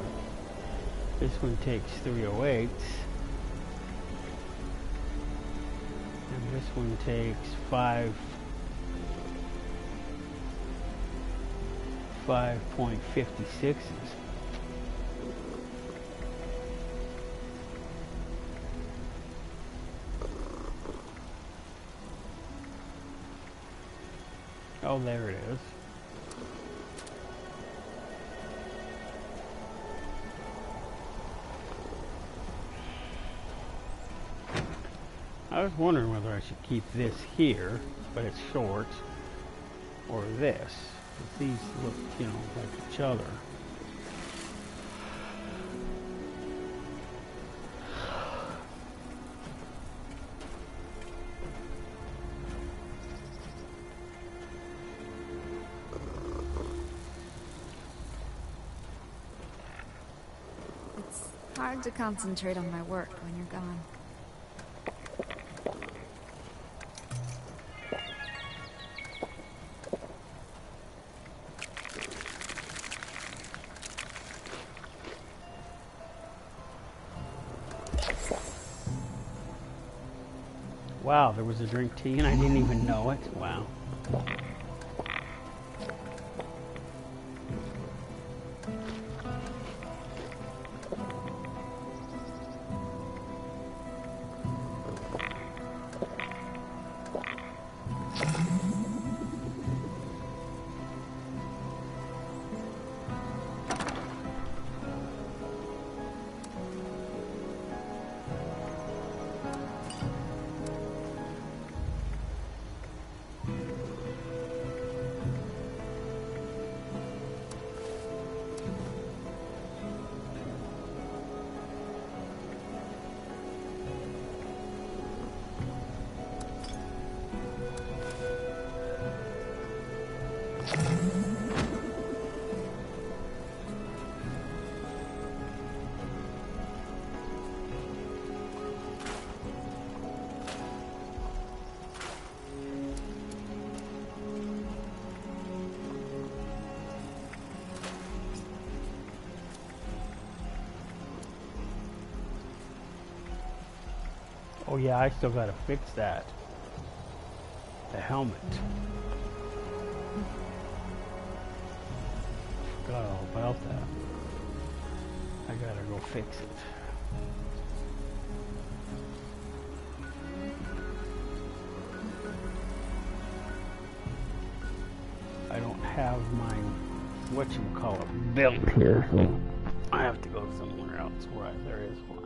This one takes 308. And this one takes 5.56s. Oh, there it is. I was wondering whether I should keep this here, but it's short, or this. But these look, you know, like each other. hard to concentrate on my work when you're gone. Wow, there was a drink tea and I didn't even know it. Wow. Oh yeah, I still gotta fix that. The helmet. Forgot all about that. I gotta go fix it. I don't have my whatchamacallit built here, so I have to go somewhere else where there is one.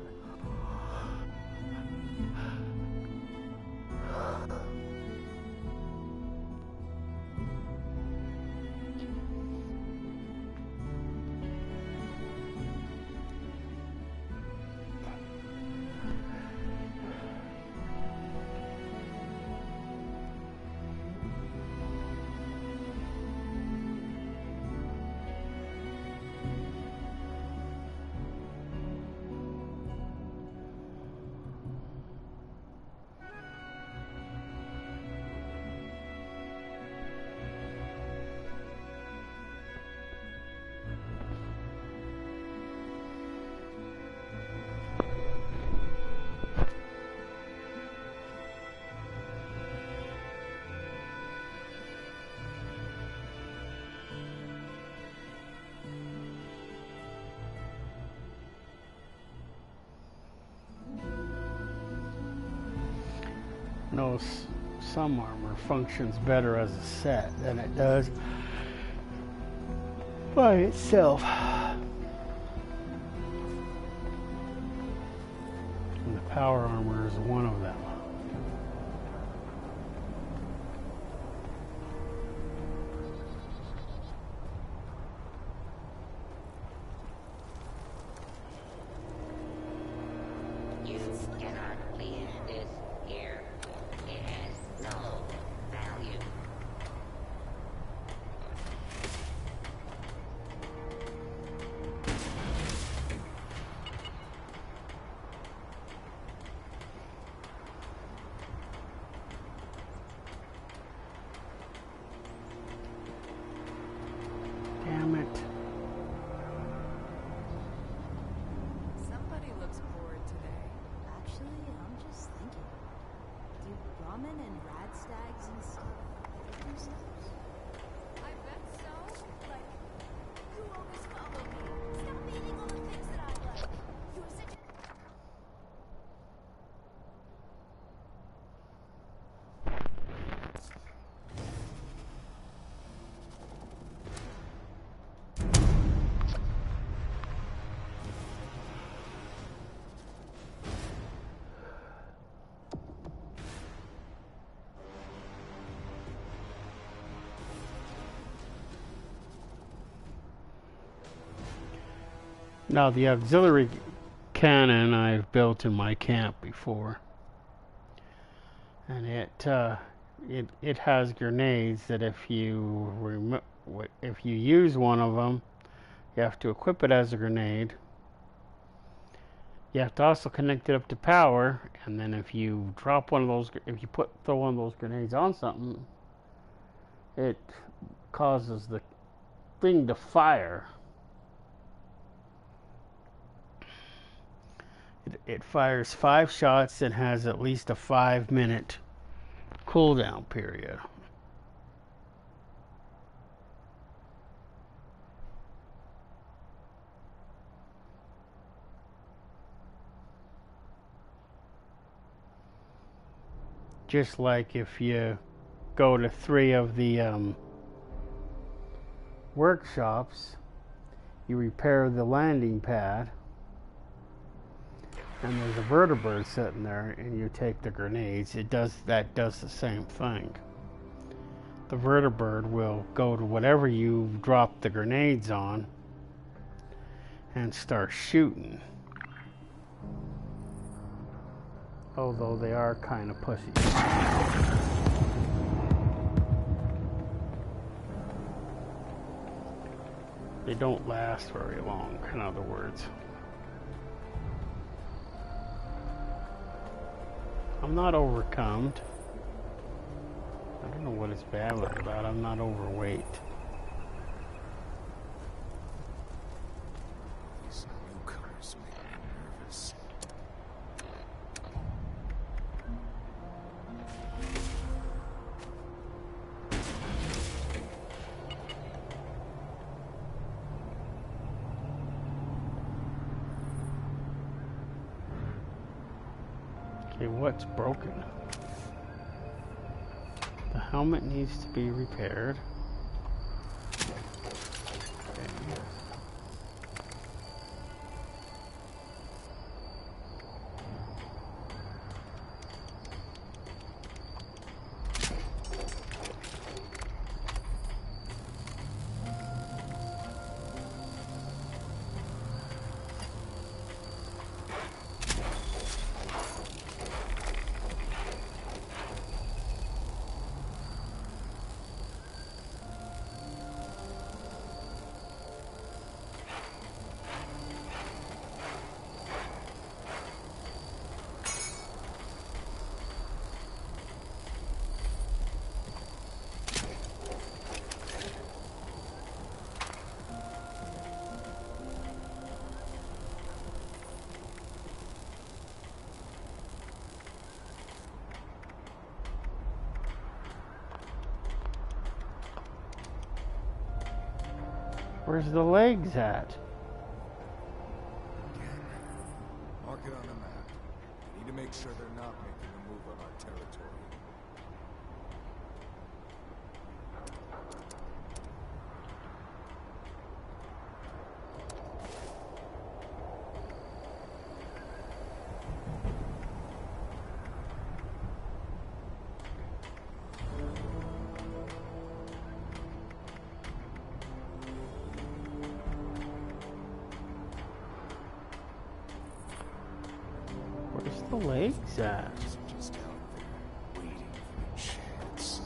No, some armor functions better as a set than it does by itself. And the power armor is one of them. You cannot leave this here. It has no value. Damn it. Somebody looks bored today. Actually, I'm just thinking. Do Brahmin and rad stags and stuff like themselves? I bet so. Like, you always follow me. Stop beating all the things that I like. You're such a... Now the auxiliary cannon I've built in my camp before, and it has grenades that if you use one of them, you have to equip it as a grenade, You have to also connect it up to power, and then if you drop one of those, if you throw one of those grenades on something, it causes the thing to fire. It fires 5 shots and has at least a 5-minute cooldown period. Just like if you go to 3 of the workshops, you repair the landing pad, and there's a vertibird sitting there, and you take the grenades. That does the same thing. The vertibird will go to whatever you've dropped the grenades on and start shooting. Although they are kind of pussy. They don't last very long, in other words. I'm not overcome. I don't know what it's bad about. I'm not overweight. These newcomers make me nervous. Okay, what's broken? The helmet needs to be repaired. Okay. Where's the legs at? Mark it on the map. We need to make sure they're not making a move on our territory. Where's the legs at? Just out there, waiting for a chance.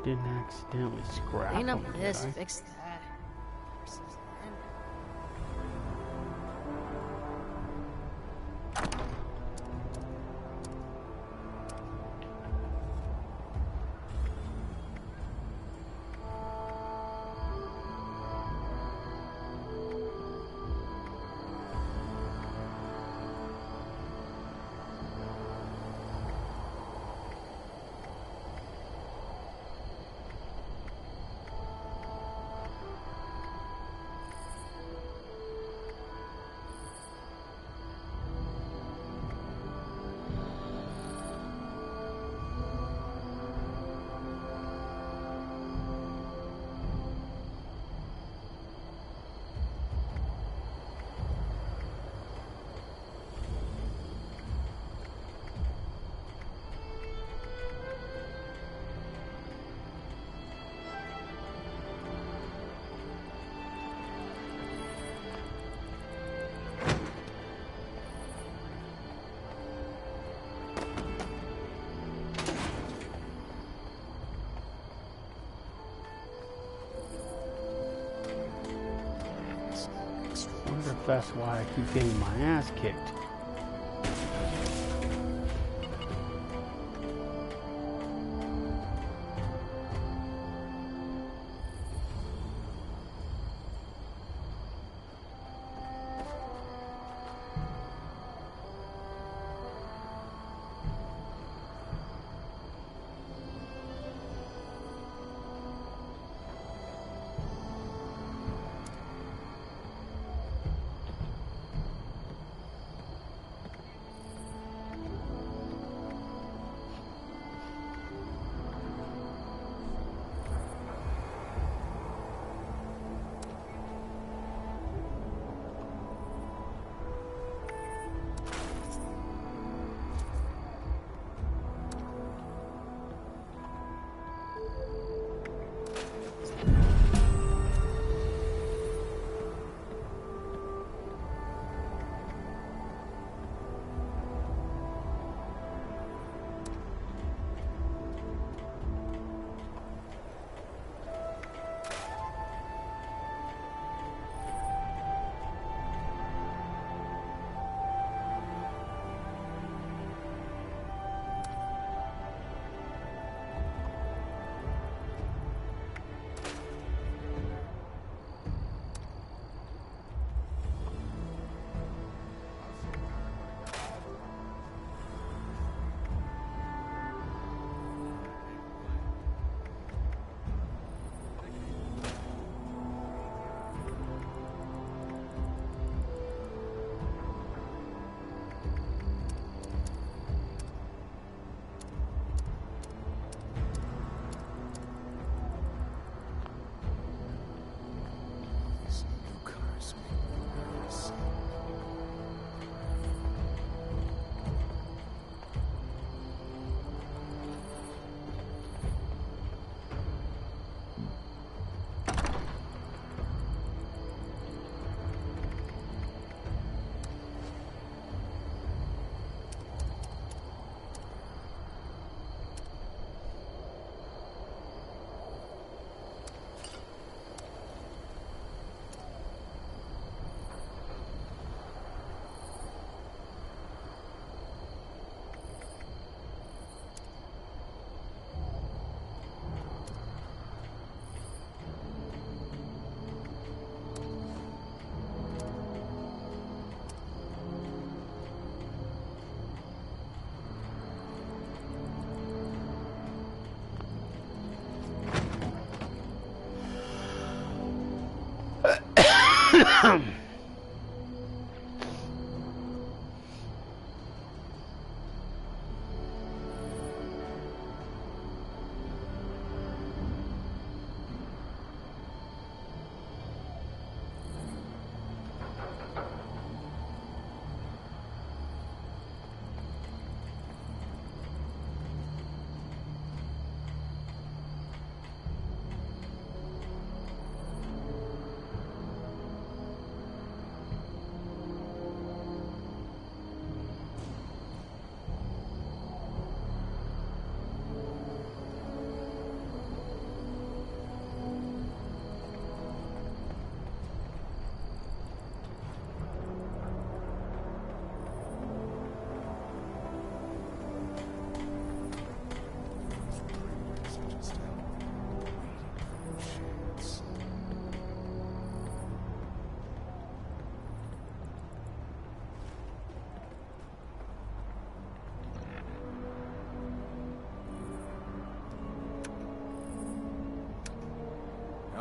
Didn't accidentally scrap Clean up them, this, did I? fix that. confess why I keep getting my ass kicked.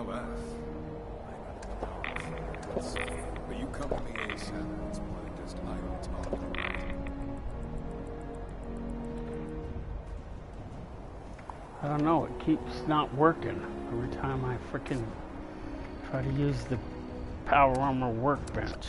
Now, but you come to me ASAP. It's pointless. I will talk. I don't know, it keeps not working every time I frickin' try to use the power armor workbench.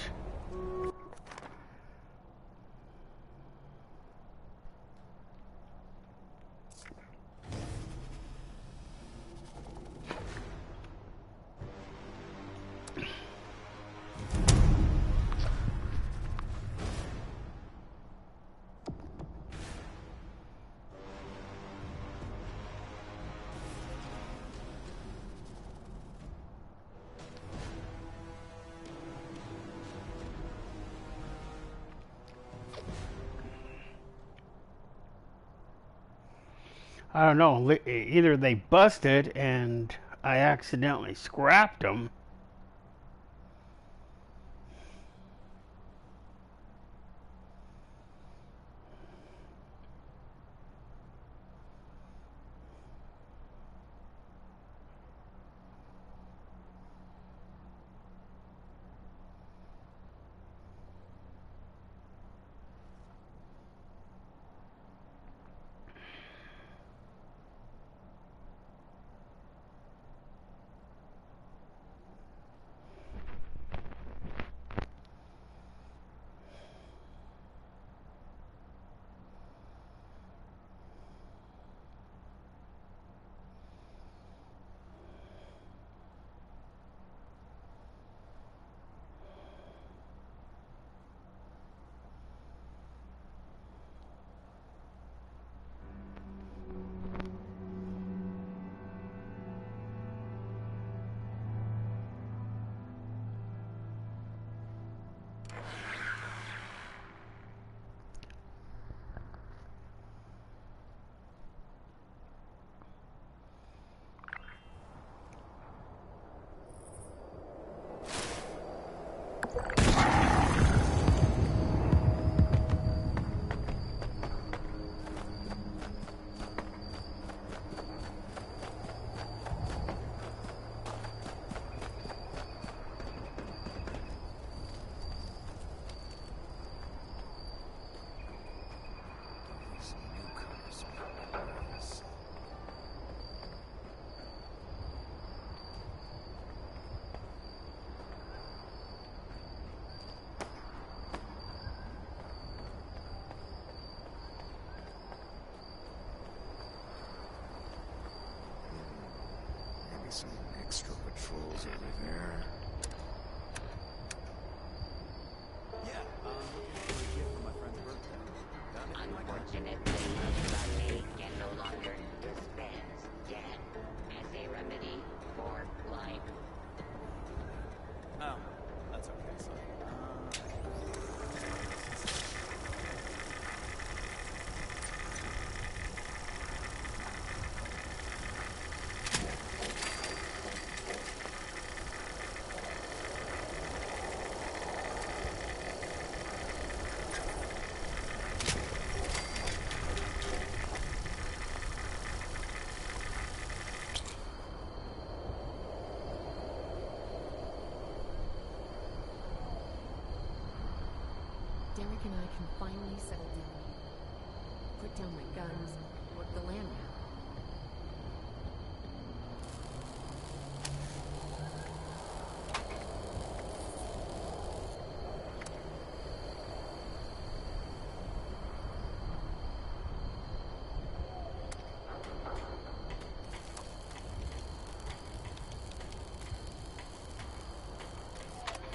I don't know. Either they busted and I accidentally scrapped them. Some extra patrols over there. Yeah, I'm looking for a gift for my friend's birthday. Unfortunately, Lucky can no longer dispense death as a remedy for life. Oh, that's okay, son. Derek and I can finally settle down here. Put down my guns and work the land now.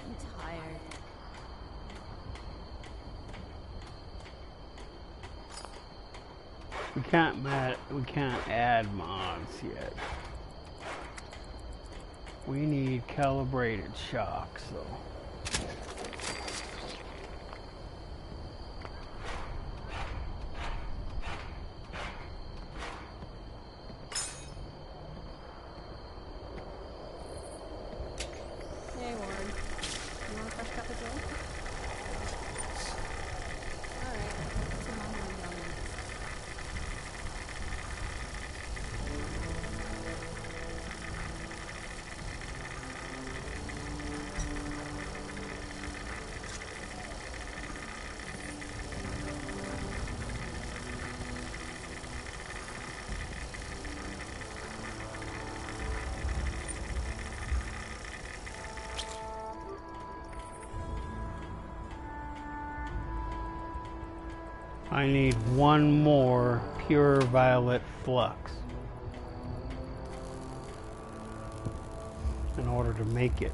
I'm tired. We can't add mods yet. We need calibrated shocks though. Hey, Warren. You want a fresh cup of Joe? Alright. That's a long one down there. I need one more pure violet flux in order to make it.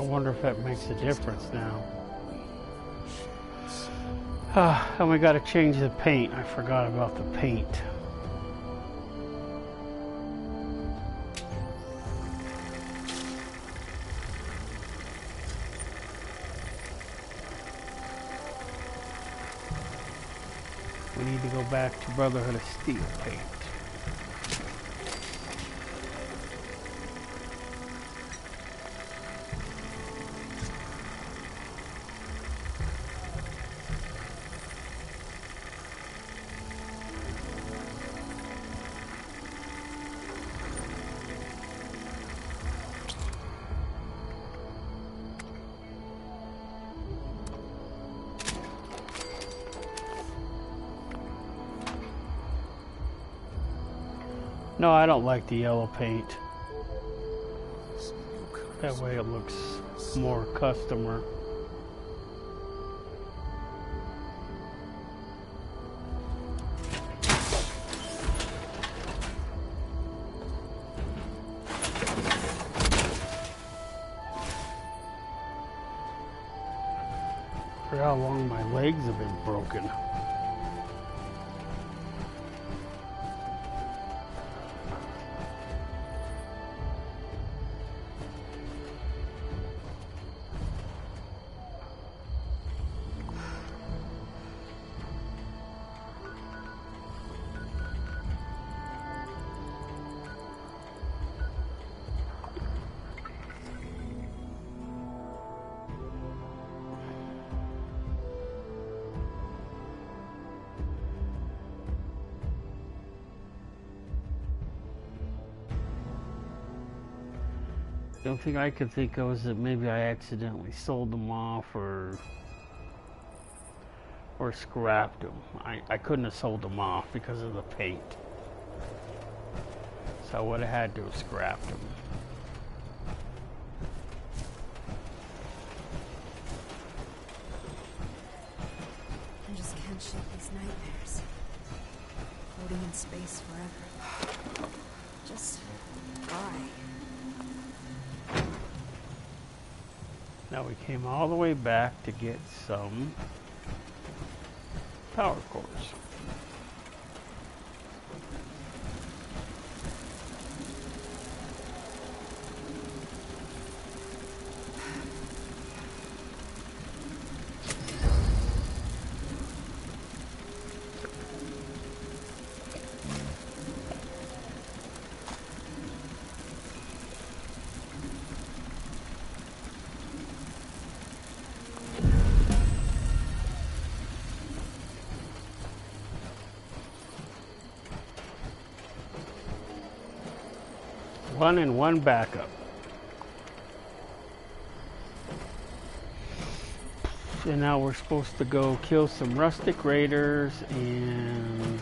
wonder if that makes a difference now. And we got to change the paint. I forgot about the paint. We need to go back to Brotherhood of Steel paint. No, I don't like the yellow paint. That way it looks more customer. For how long my legs have been broken. The only thing I could think of is that maybe I accidentally sold them off or scrapped them. I couldn't have sold them off because of the paint. So I would have had to have scrapped them. I just can't shake these nightmares. Floating in space forever. Just why? Now we came all the way back to get some power cores. One and one backup. And now we're supposed to go kill some rustic raiders and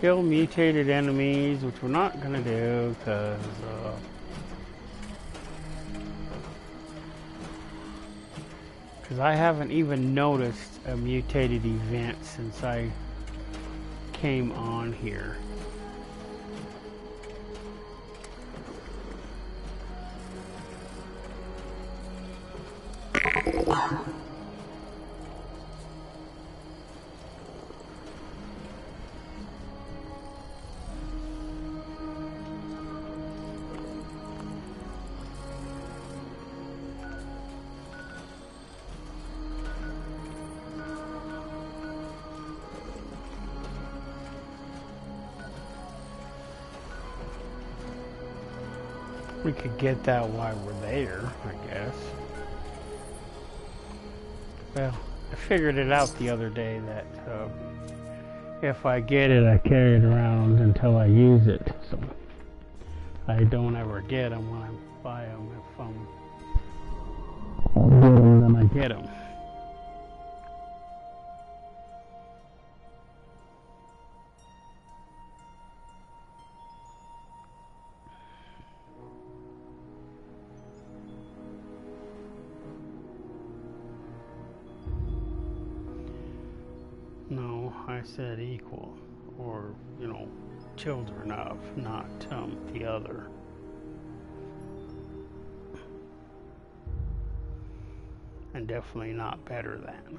kill mutated enemies, which we're not gonna do because I haven't even noticed a mutated event since I came on here. We could get that while we're there, I guess. Well, I figured it out the other day that if I get it, I carry it around until I use it. So I don't ever get them when I buy them. If I get them, then I get them. No, I said equal, or, you know, children of, not the other. and definitely not better than.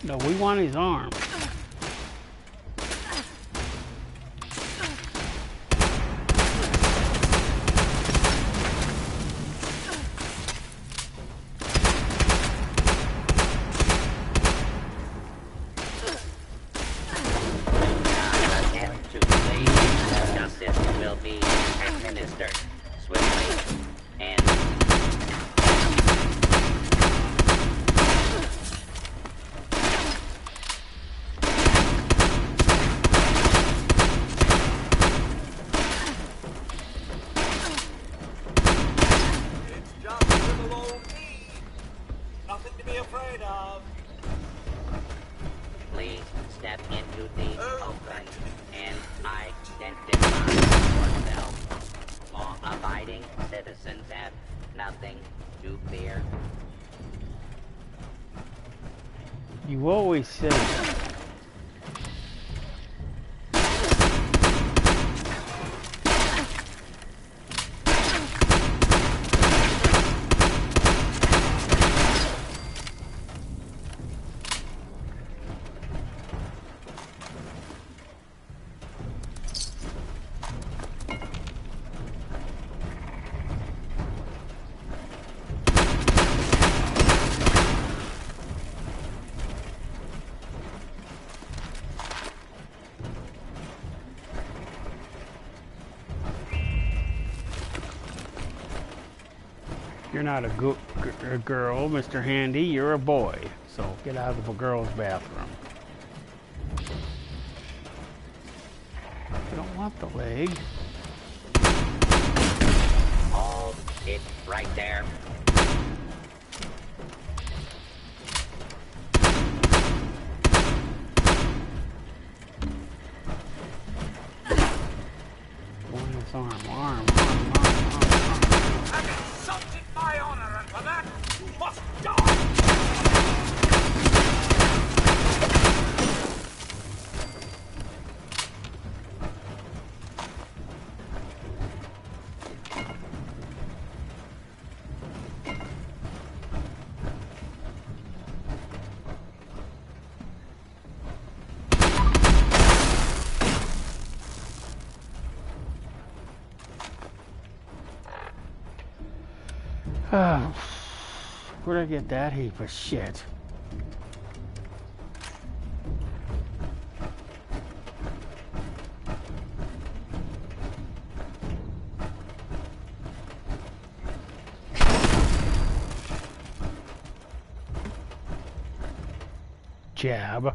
No, we want his arm. Justice will be administered swiftly and Nothing to be afraid of. please step into the open and identify yourself. Law-abiding citizens have nothing to fear. You always say that. You're not a girl, Mr. Handy. You're a boy. So get out of the girl's bathroom. You don't want the leg. Hold it right there. Want his arm. I've insulted my honor, and for that, you must die! Where'd I get that heap of shit? Jab.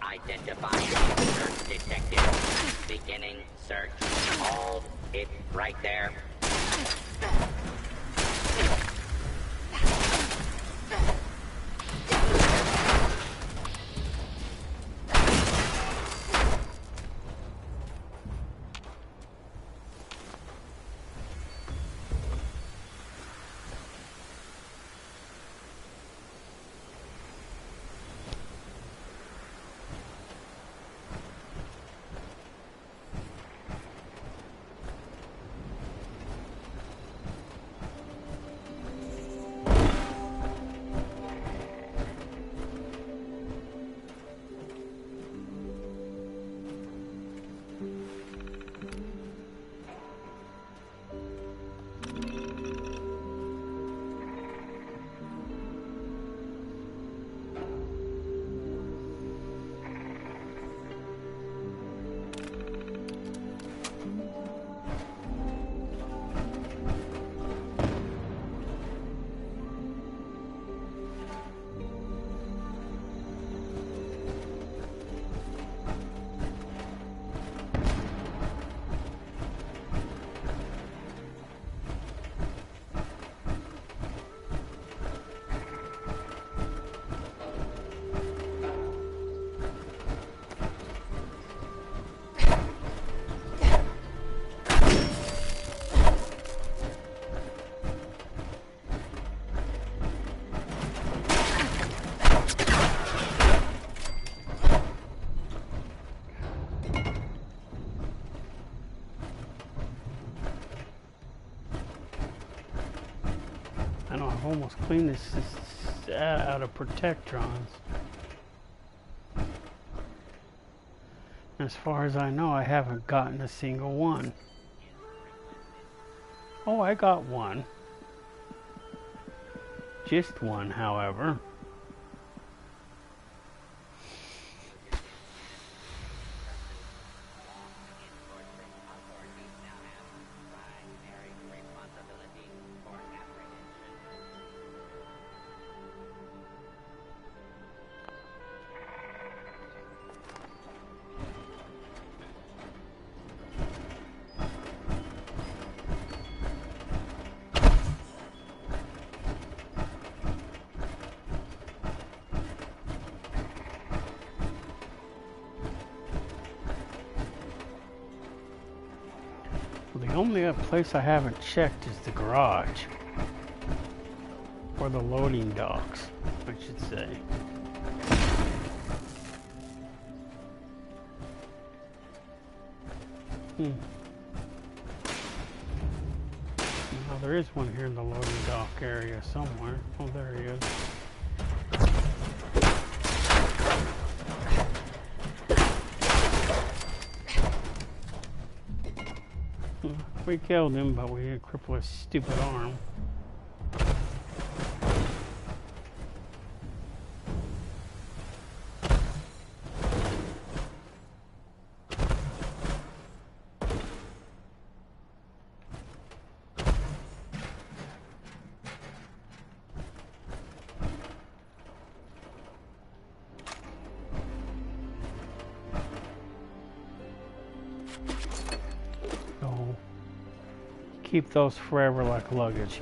Identify search detected. Beginning search. Hold it right there. I know I've almost cleaned this out of Protectrons. As far as I know, I haven't gotten a single one. Oh, I got one. Just one, however. The only place I haven't checked is the garage. Or the loading docks, I should say. Now there is one here in the loading dock area somewhere. Oh, there he is. We killed him, but we didn't cripple his stupid arm. Keep those forever like luggage.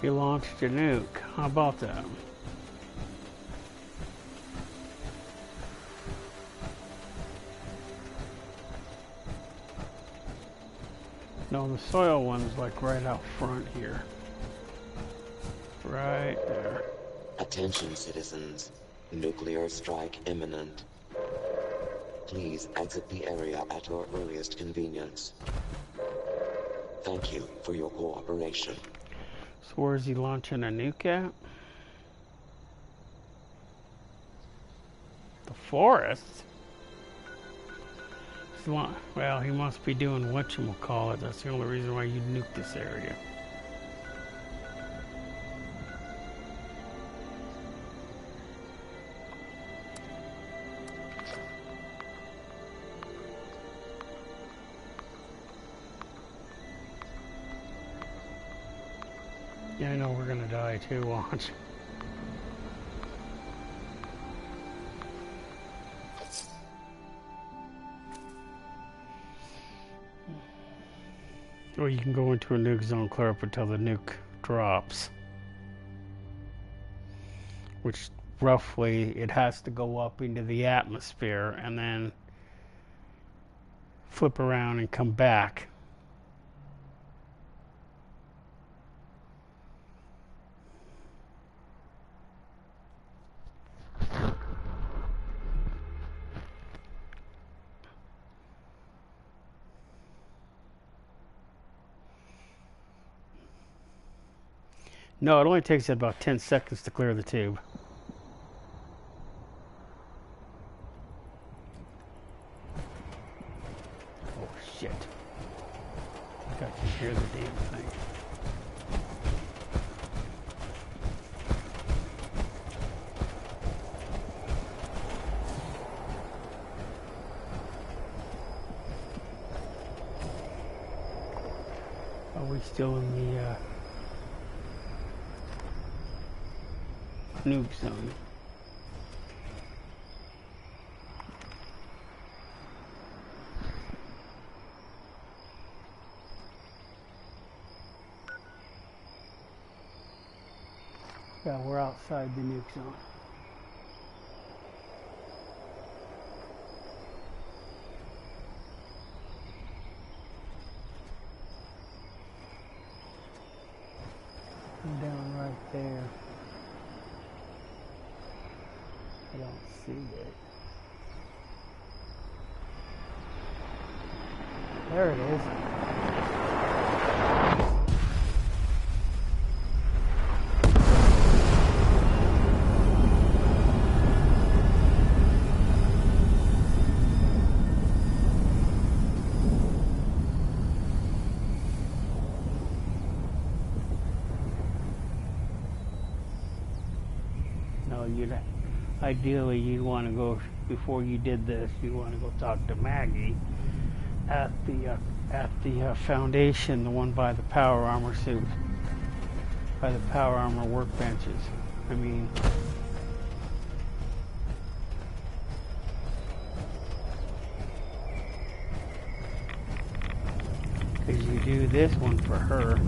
He launched a nuke. How about that? No, the soil one's like right out front here. Right there. Attention, citizens. Nuclear strike imminent. Please exit the area at your earliest convenience. Thank you for your cooperation. So where's he launching a nuke at? The forest? Well, he must be doing whatchamacallit. That's the only reason why you nuke this area. Yeah, I know we're gonna die too, watch. Or you can go into a nuke zone, clear up until the nuke drops. Which, roughly, it has to go up into the atmosphere and then flip around and come back. No, it only takes about 10 seconds to clear the tube. Oh shit. I think I can hear the damn thing. Are we still in the nuke zone? Yeah, we're outside the nuke zone. I'm down right there. I don't see it. There it is. No, ideally, you'd want to go, before you did this, you want to go talk to Maggie at the foundation, the one by the power armor suit, by the power armor workbenches. I mean, because you do this one for her.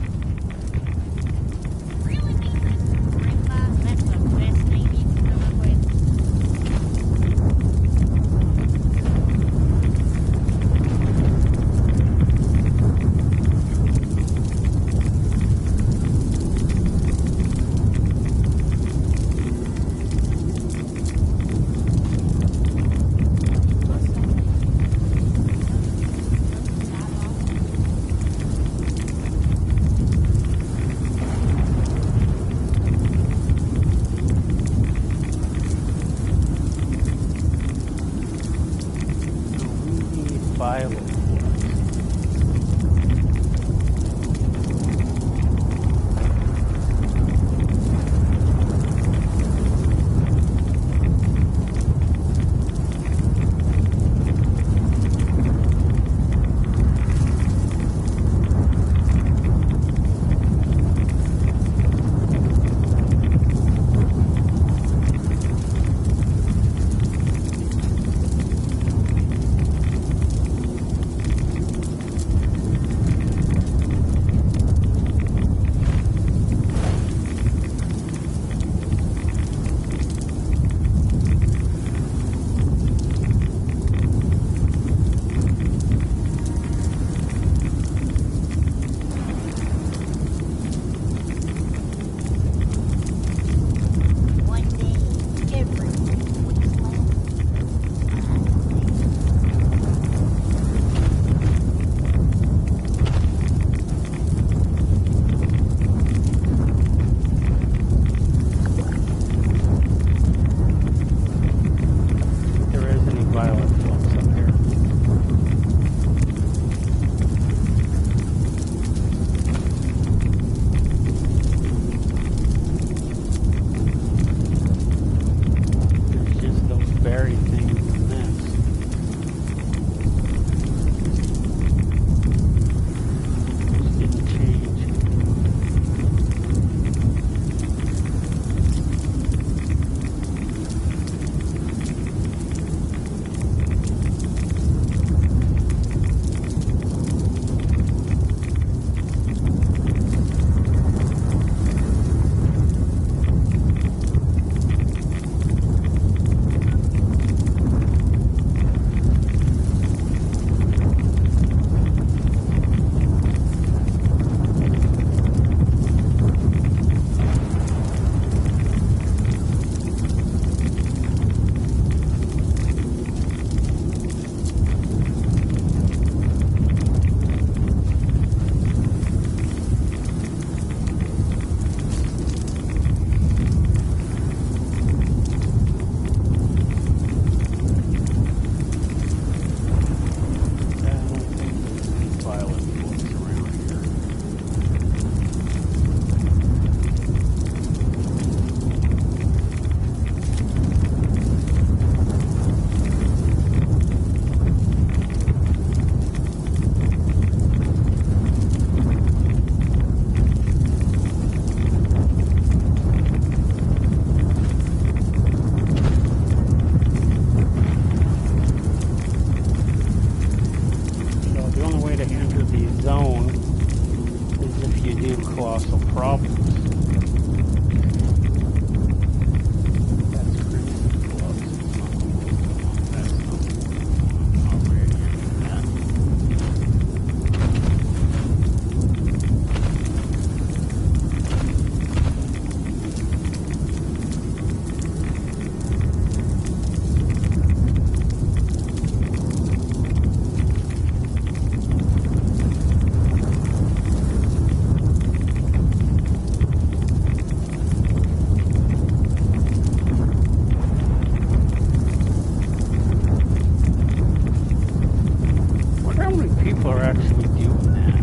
actually doing that.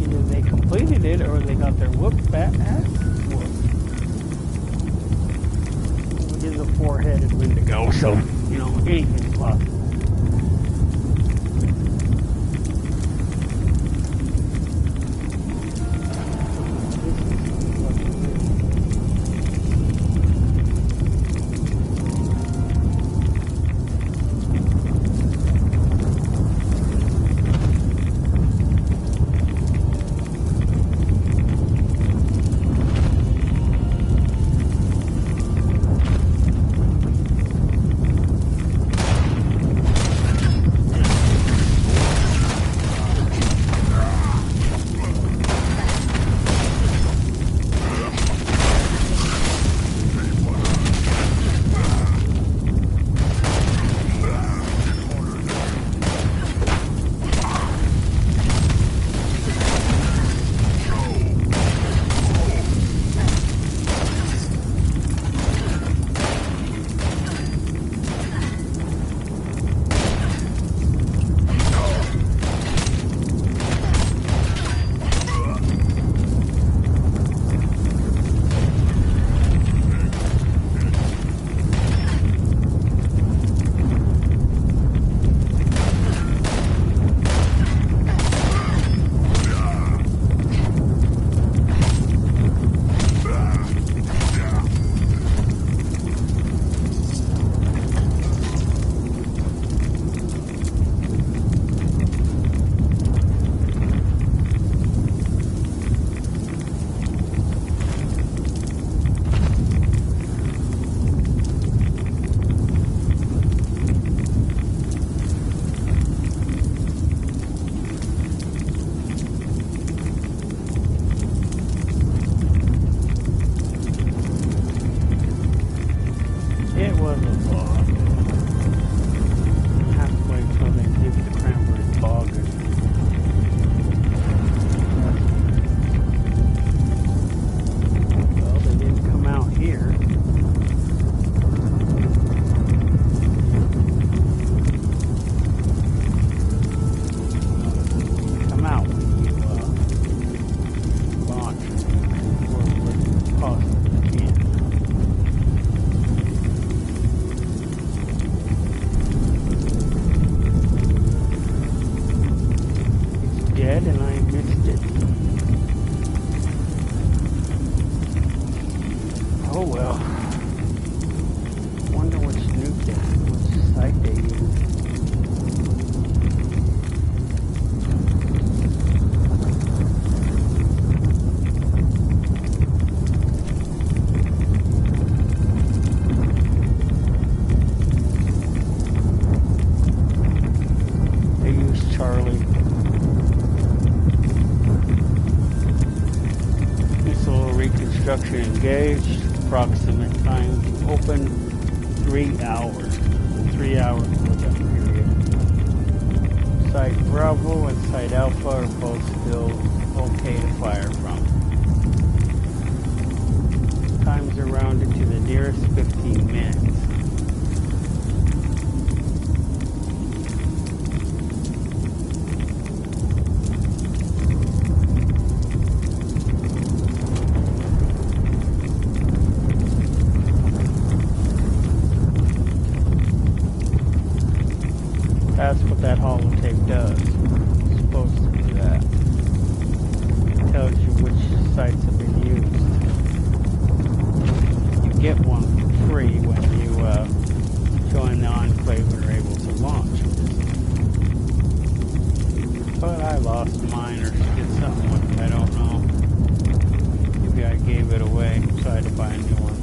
Either they completed it or they got their whooped back ass whooped. It is a four-headed Wendigo, so, you know, anything's possible. Engaged. Approximate time to open 3 hours. 3 hours cooldown period. Site Bravo and Site Alpha are both still okay to fire from. Times are rounded to the nearest 15 minutes. That's what that holotape does. It's supposed to do that. It tells you which sites have been used. You get one for free when you join the Enclave and are able to launch. But I lost mine or did something with it. I don't know. Maybe I gave it away. Tried to buy a new one.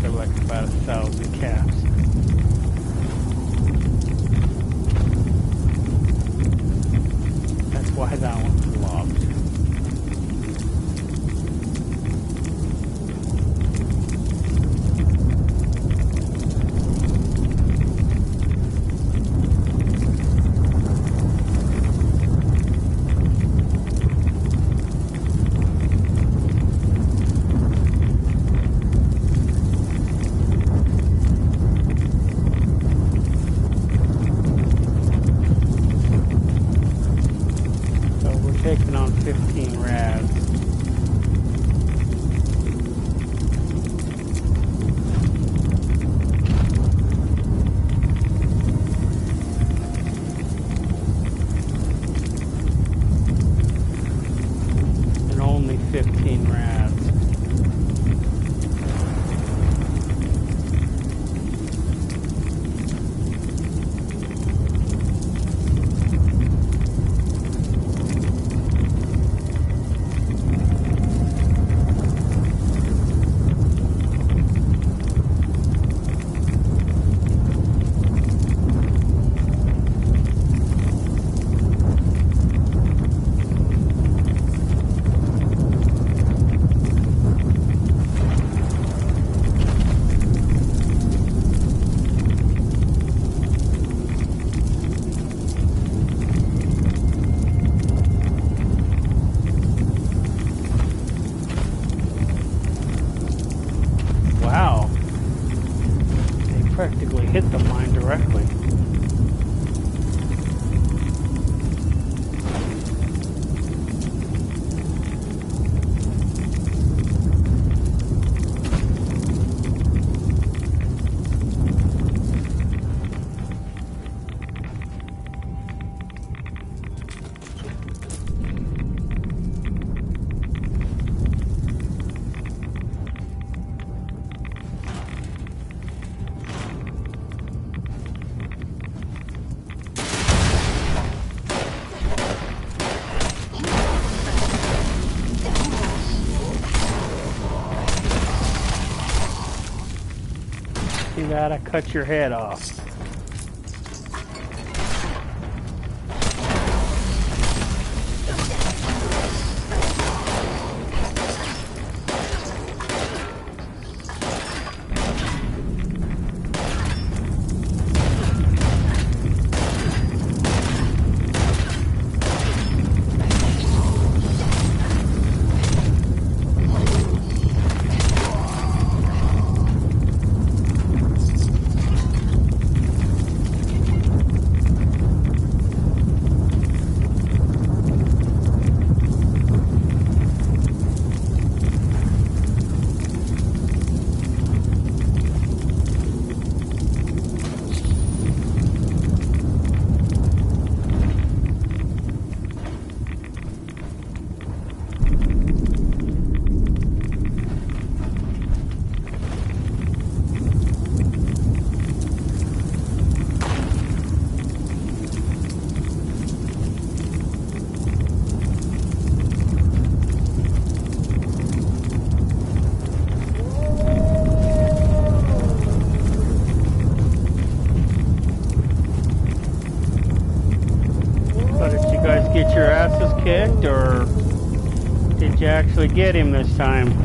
They're like about 1,000 caps. Why that one's locked. on 15 rads. And only 15 rads. Wow, they practically hit the mine directly. You gotta cut your head off. Get your asses kicked, or did you actually get him this time?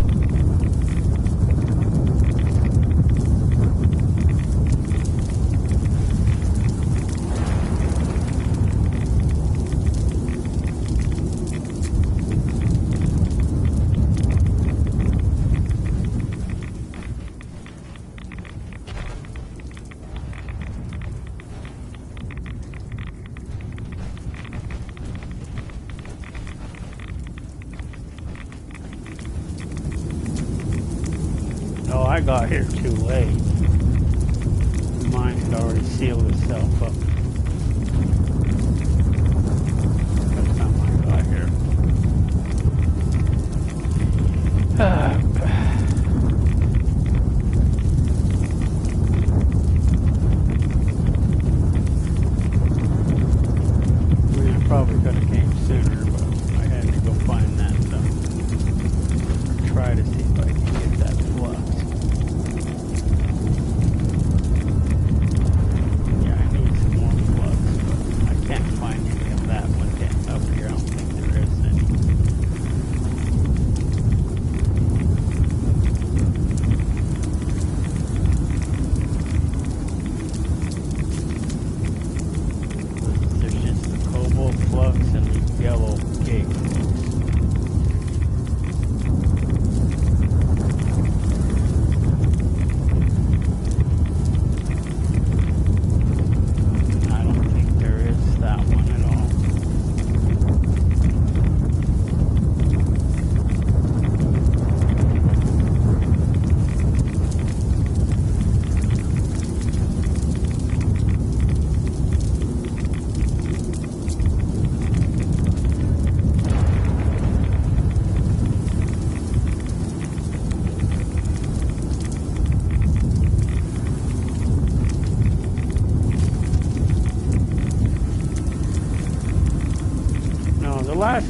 Oh, I got here too late. Mine had already sealed itself up. By the time I got here. I mean, I probably could have came sooner, but I had to go find that stuff. Try to see if I can get that flux. Yeah, I need some more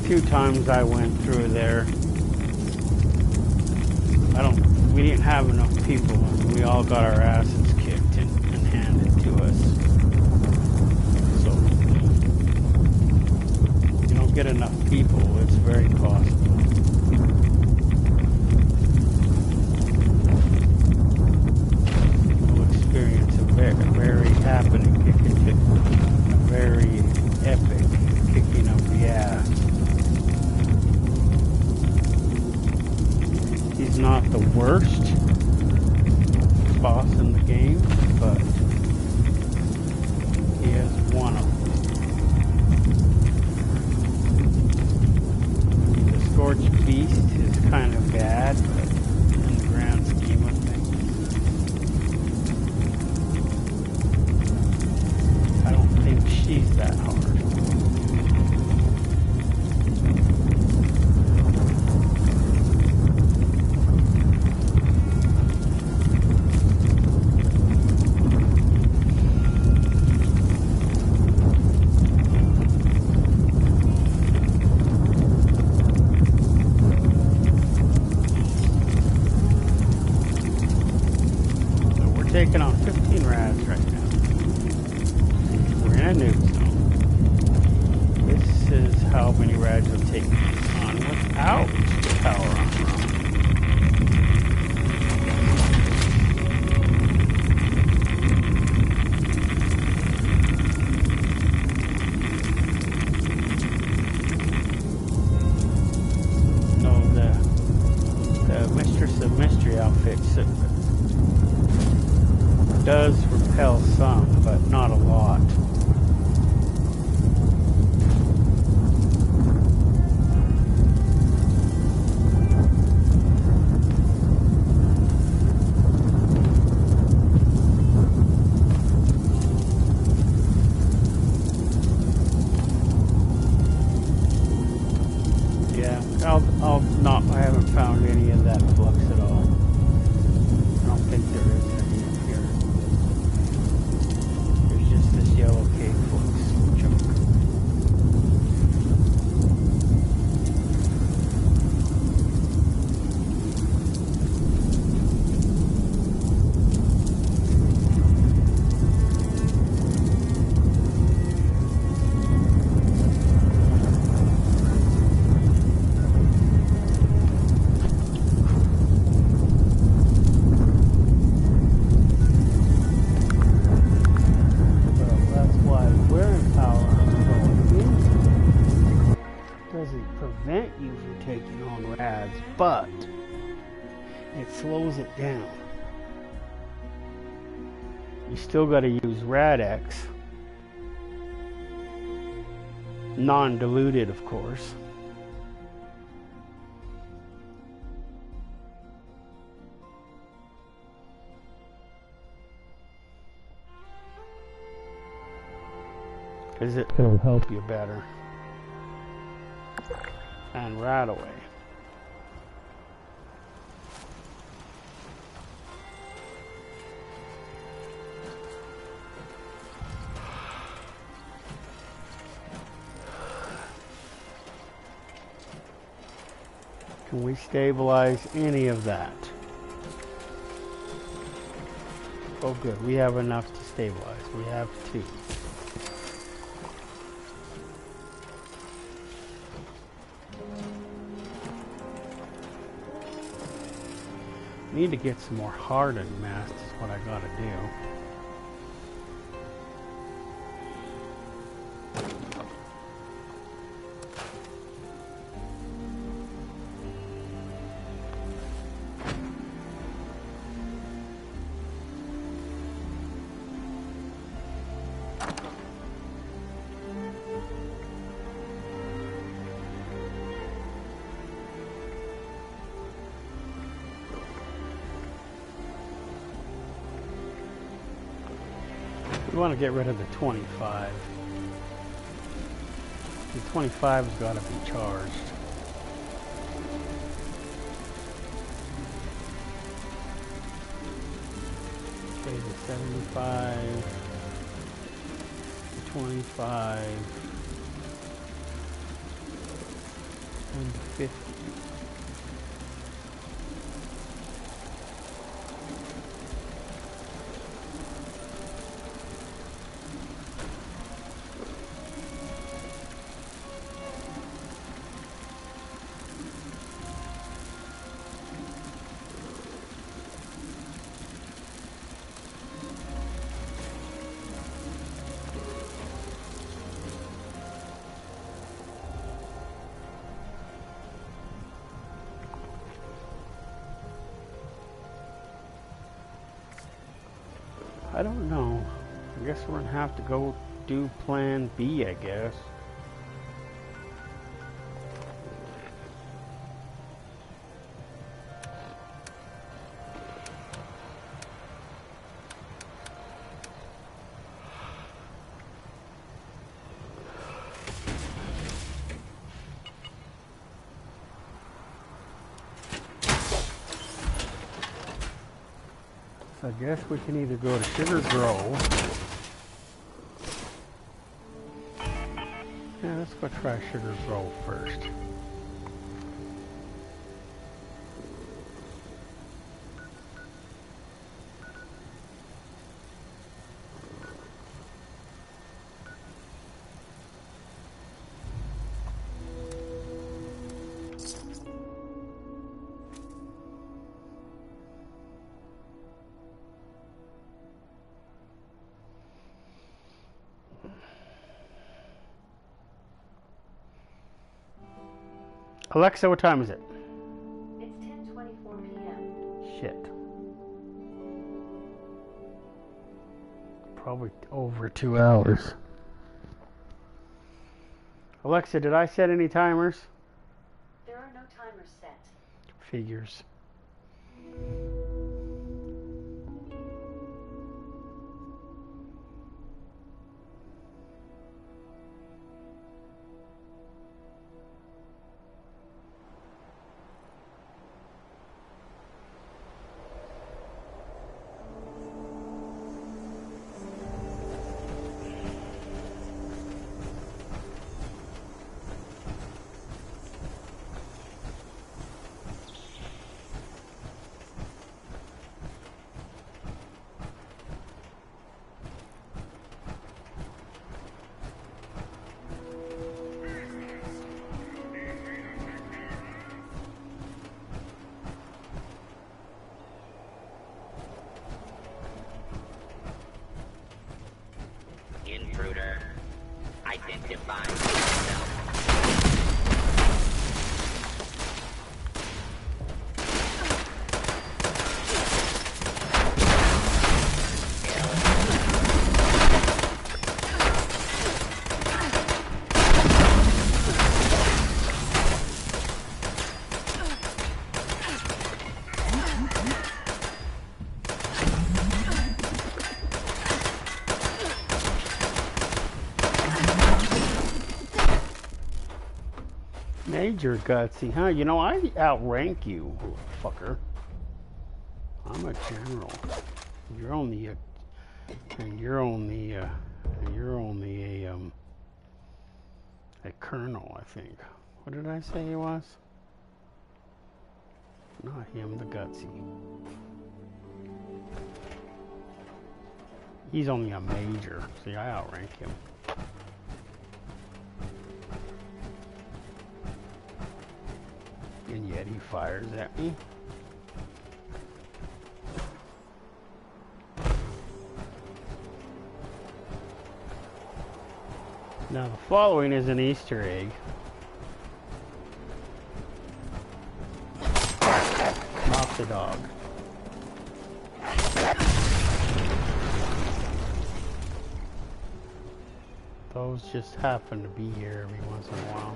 2 times I went through there, we didn't have enough people, and we all got our asses kicked and handed to us. So, if you don't get enough people, it's very possible. You'll experience a very happening, a very epic kicking of the ass. He's not the worst boss in the game, but he is one of them. The Scorched Beast is kind of bad, but in the grand scheme of things, I don't think she's that hard. Taking on 15 rads right now. We're in a nuke zone. This is how many rads you'll take on without the power on. No, the Mistress of Mystery outfits does repel some, but not a lot. Yeah, I haven't found any of that flux at all. I don't think there is any in here. There's just this yellow cave flux junk. Prevent you from taking on rads, but it slows it down. You still got to use RadX, non-diluted, of course. Because it'll help you better. And right away. Can we stabilize any of that? Oh good, we have enough to stabilize. We have 2. Need to get some more hardened masts is what I gotta do. We want to get rid of the 25. The 25's got to be charged. Okay, the 75, the 25. 150. I don't know. I guess we're gonna have to go do plan B, I guess. I guess we can either go to Sugar Grove. Yeah, let's go try Sugar Grove first. Alexa, what time is it? It's 10:24 p.m. Shit. Probably over 2 hours. Alexa, did I set any timers? There are no timers set. Figures. Intruder, identify yourself. Major gutsy, huh? You know, I outrank you, fucker. I'm a general. You're only a, and you're only a colonel, I think. What did I say he was? Not him, the gutsy. He's only a major. See, I outrank him. And yet he fires at me. Now the following is an Easter egg. Knock the dog. Those just happen to be here every once in a while.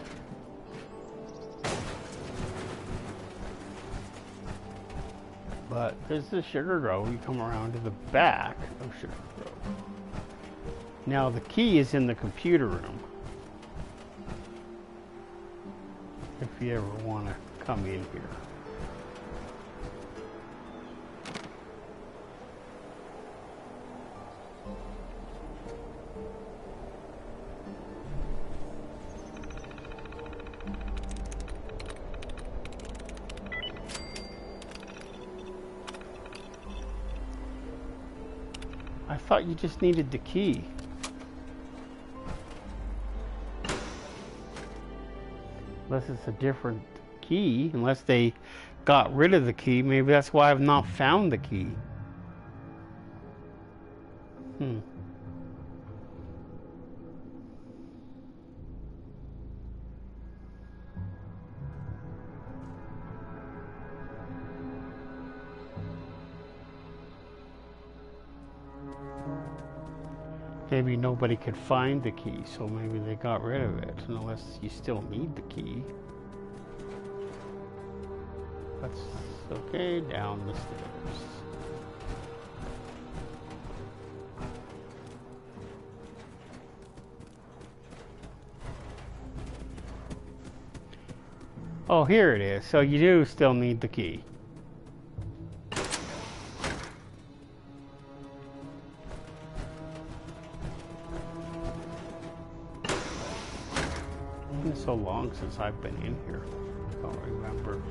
But this is Sugar Grove. You come around to the back of Sugar Grove. Now the key is in the computer room. If you ever want to come in here. I thought you just needed the key. Unless it's a different key, unless they got rid of the key. Maybe that's why I've not found the key. Maybe nobody could find the key, so maybe they got rid of it, unless you still need the key. That's okay, down the stairs. Oh, here it is. So you do still need the key. It's been so long since I've been in here. I don't remember.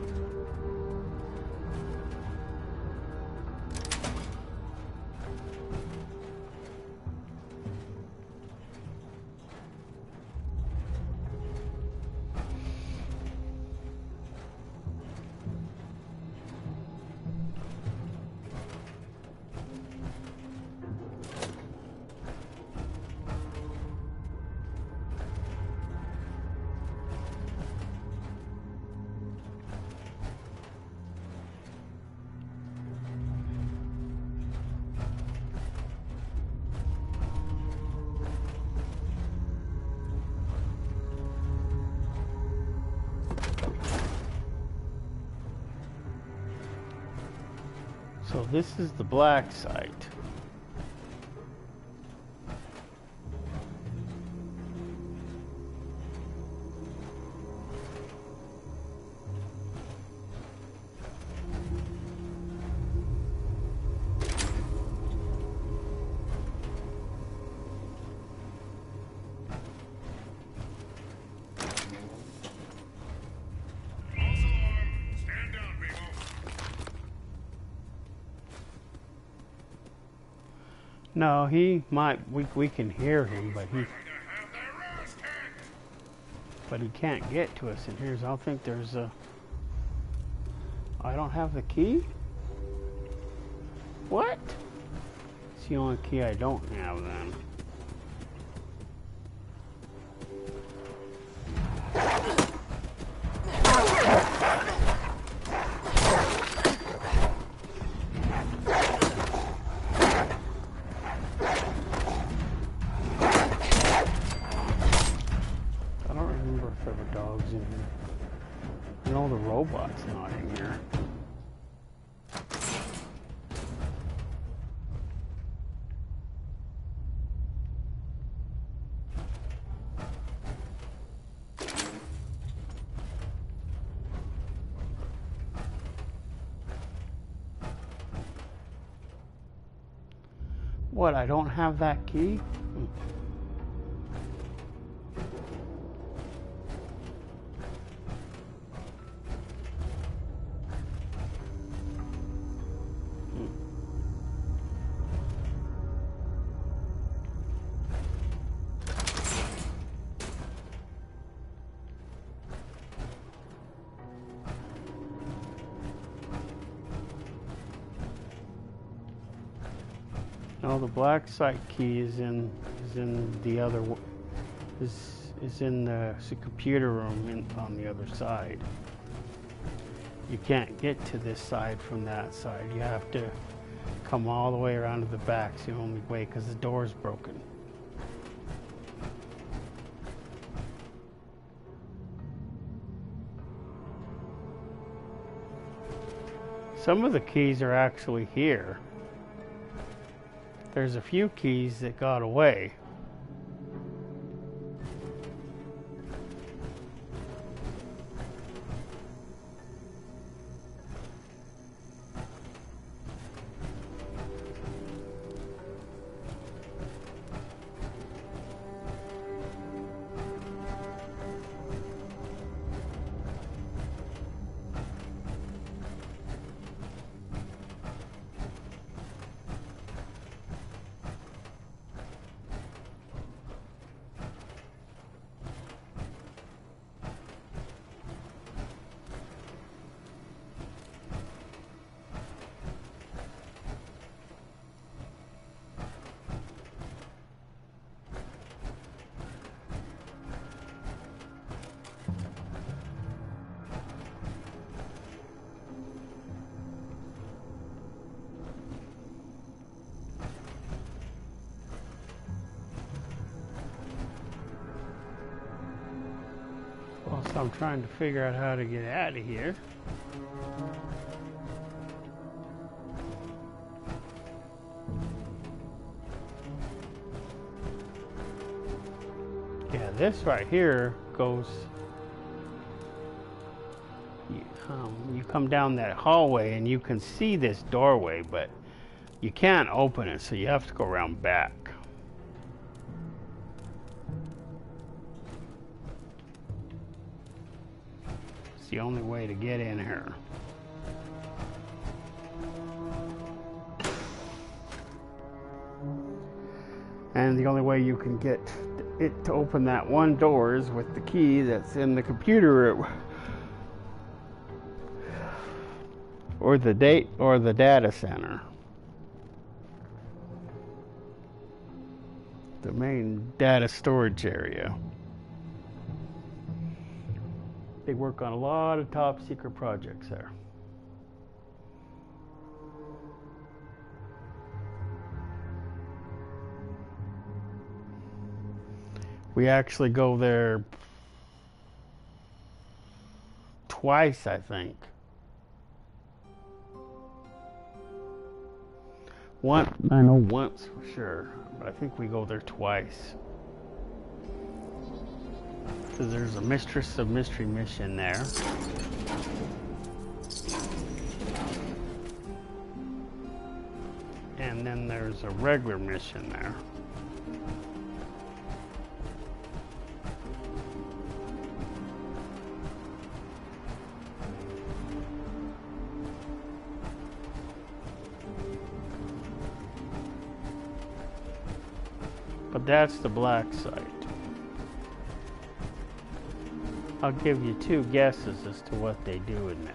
So this is the black site. No, he might. We can hear him, but he can't get to us. And here's. I don't think there's a. I don't have the key. What? It's the only key I don't have then. Robot's not in here. What, I don't have that key? No, the black site key is in the other is in the computer room on the other side. You can't get to this side from that side. You have to come all the way around to the back. It's the only way because the door's broken. Some of the keys are actually here. There's a few keys that got away. So I'm trying to figure out how to get out of here. Yeah, this right here goes... You come down that hallway and you can see this doorway, but you can't open it, so you have to go around back. It's the only way to get in here. And the only way you can get it to open that one door is with the key that's in the computer or the data center. The main data storage area. They work on a lot of top secret projects there. We actually go there twice, I think. I know once for sure, but I think we go there twice. So there's a Mistress of Mystery mission there. And then there's a regular mission there. But that's the black site. I'll give you two guesses as to what they do in there.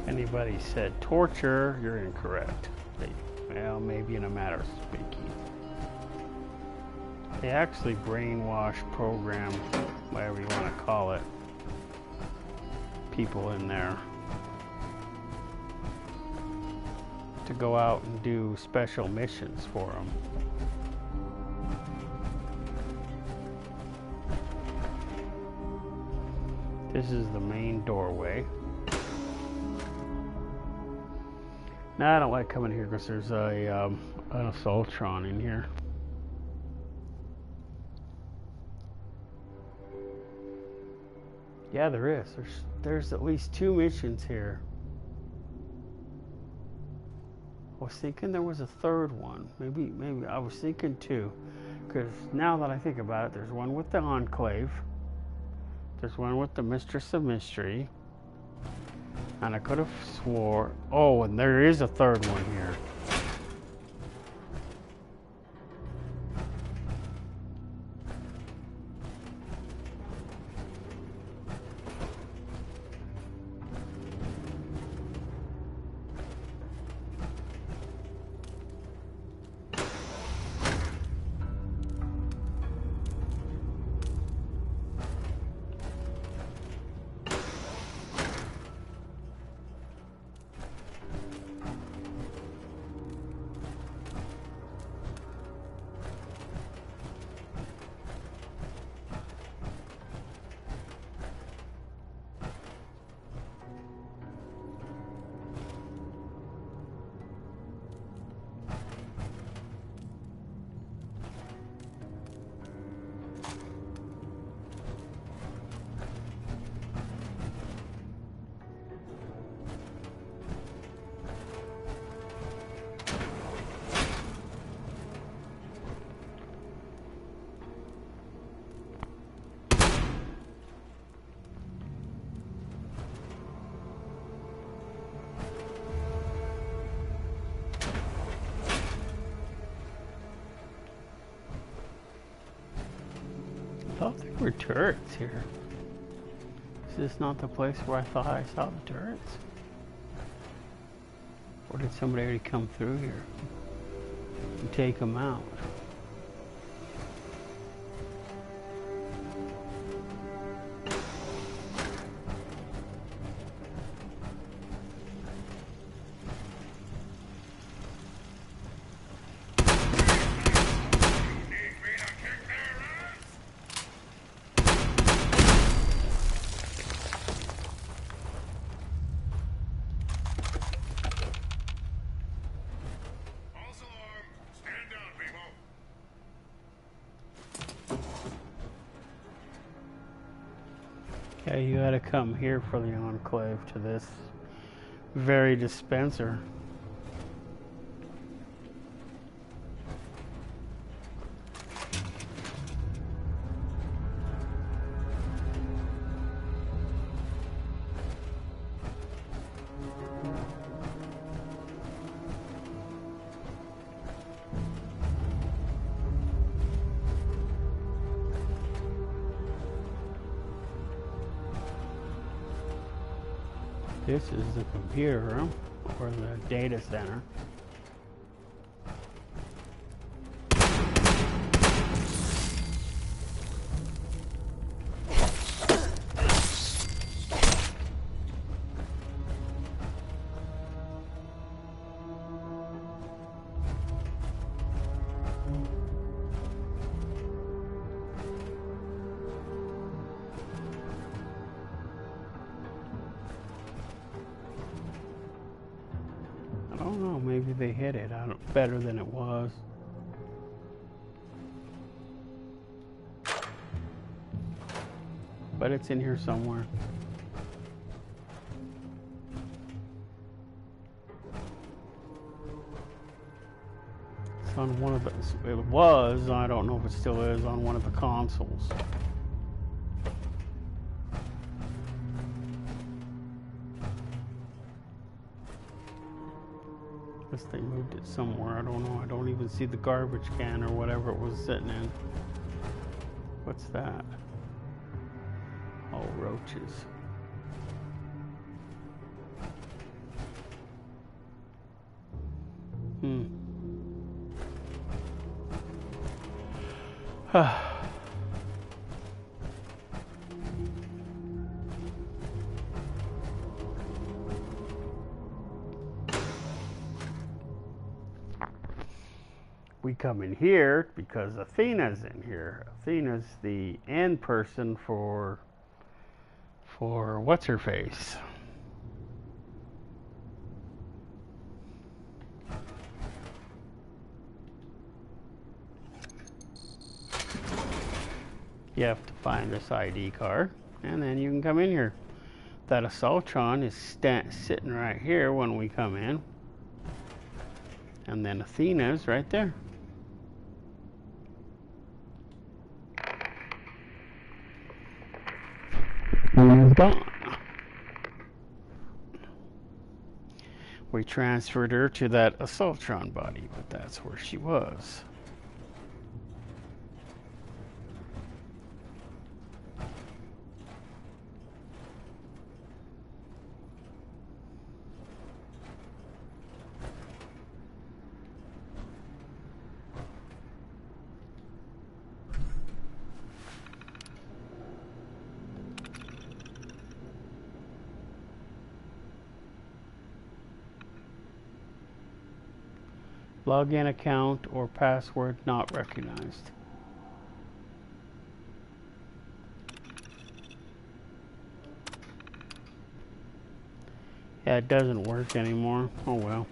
Anybody said torture, you're incorrect. Well, maybe in a matter of speaking. They actually brainwash, program, whatever you want to call it, people in there to go out and do special missions for them. This is the main doorway. Now I don't like coming here because there's an Assaultron in here. Yeah, there is. There's at least two missions here. I was thinking there was a third one. Maybe I was thinking two. Because now that I think about it, there's one with the Enclave. There's one with the Mistress of Mystery. And I could have swore... Oh, and there is a third one here. I thought there were turrets here. Is this not the place where I thought I saw the turrets? Or did somebody already come through here and take them out? Yeah, you gotta come here for the Enclave to this very dispenser. This is the computer room, or the data center. I don't know, maybe they hit it better than it was. But it's in here somewhere. It's on one of the, it was, I don't know if it still is, on one of the consoles. Guess they moved it somewhere, I don't know. I don't even see the garbage can or whatever it was sitting in. What's that? Oh, roaches. We come in here because Athena's in here. Athena's the end person for what's her face. You have to find this ID card, and then you can come in here. That Assaultron is sitting right here when we come in, and then Athena's right there. And gone. We transferred her to that Assaultron body, but that's where she was. Login account or password not recognized. Yeah, it doesn't work anymore. Oh well.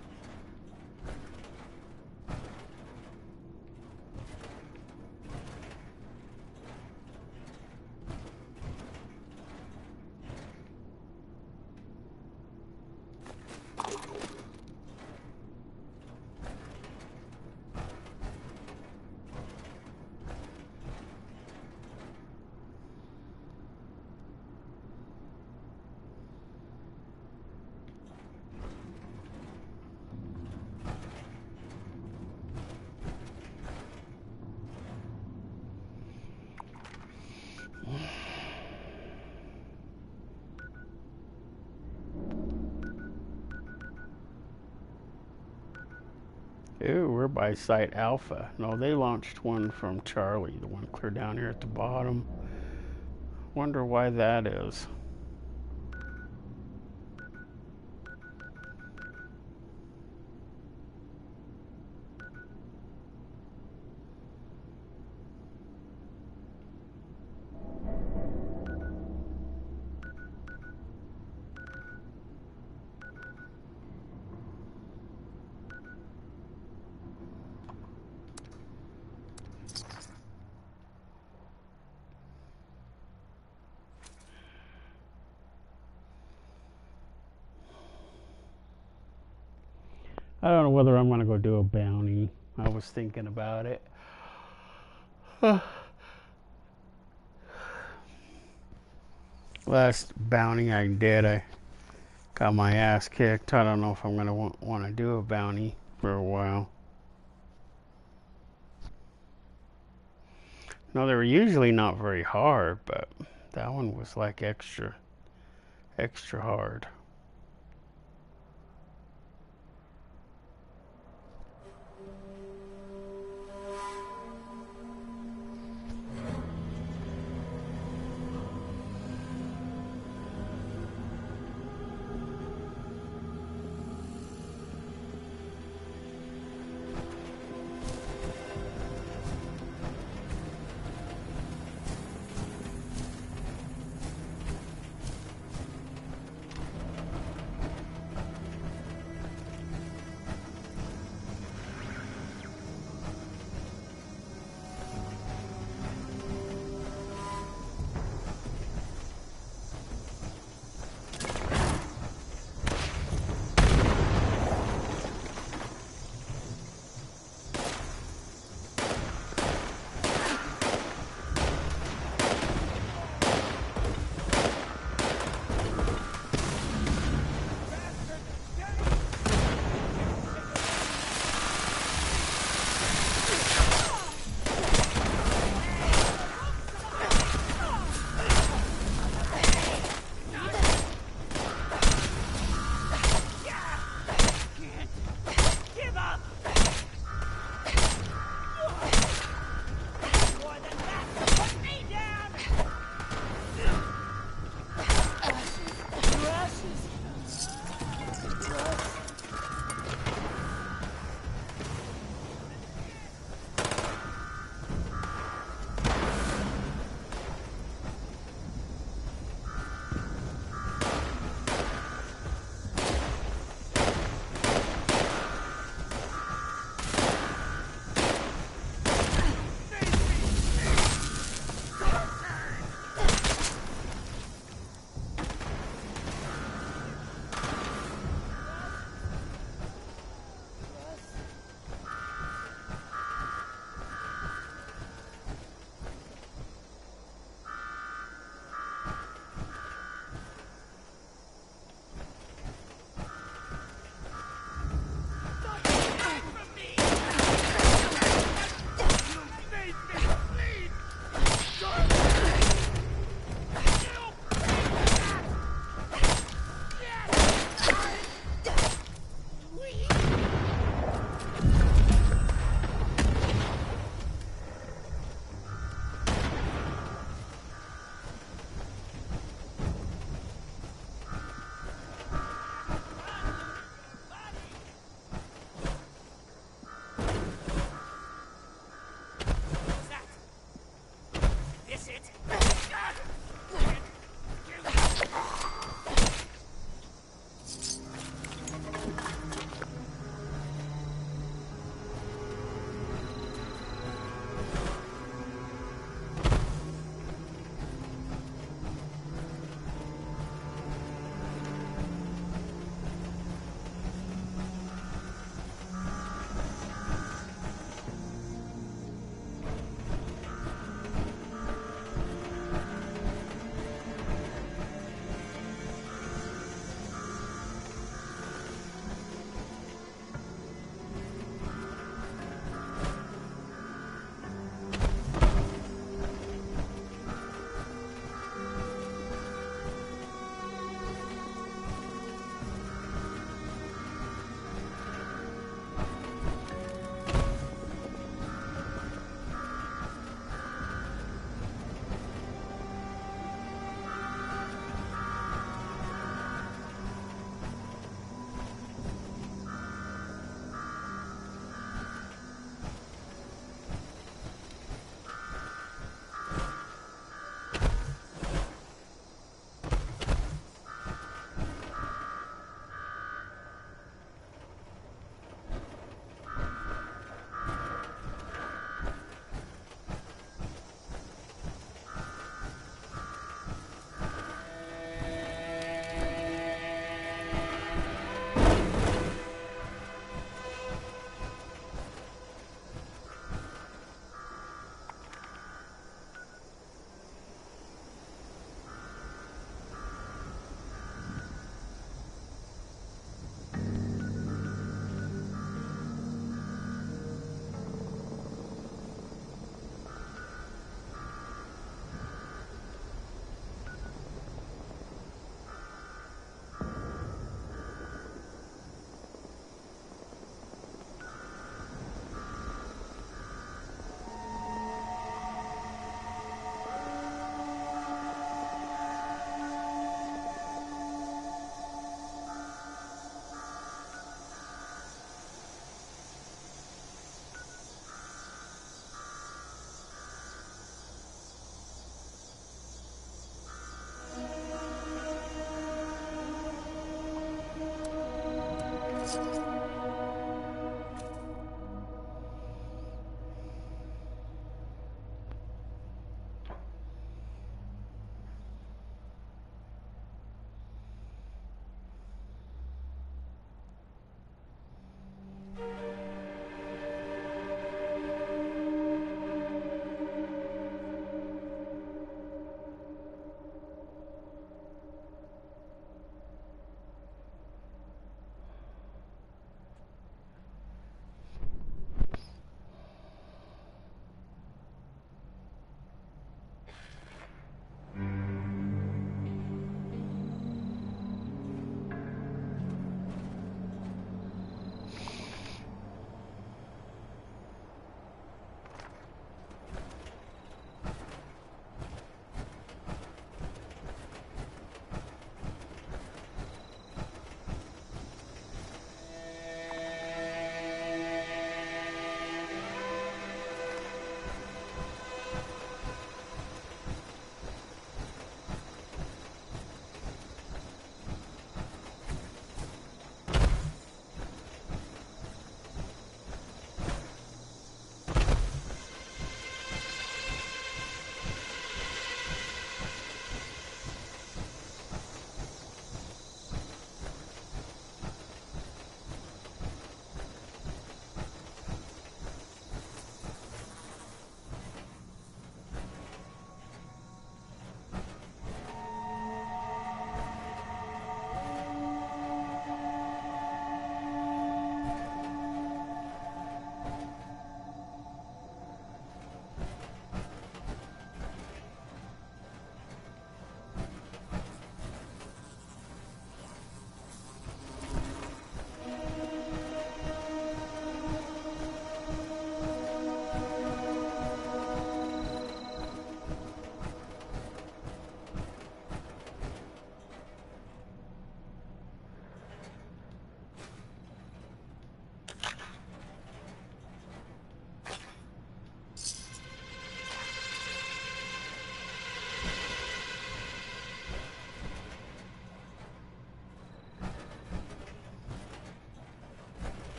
Ooh, we're by Site Alpha. No, they launched one from Charlie, the one clear down here at the bottom. Wonder why that is. I don't know whether I'm going to go do a bounty. I was thinking about it. Last bounty I did, I got my ass kicked. I don't know if I'm going to want to do a bounty for a while. No, they were usually not very hard, but that one was like extra hard.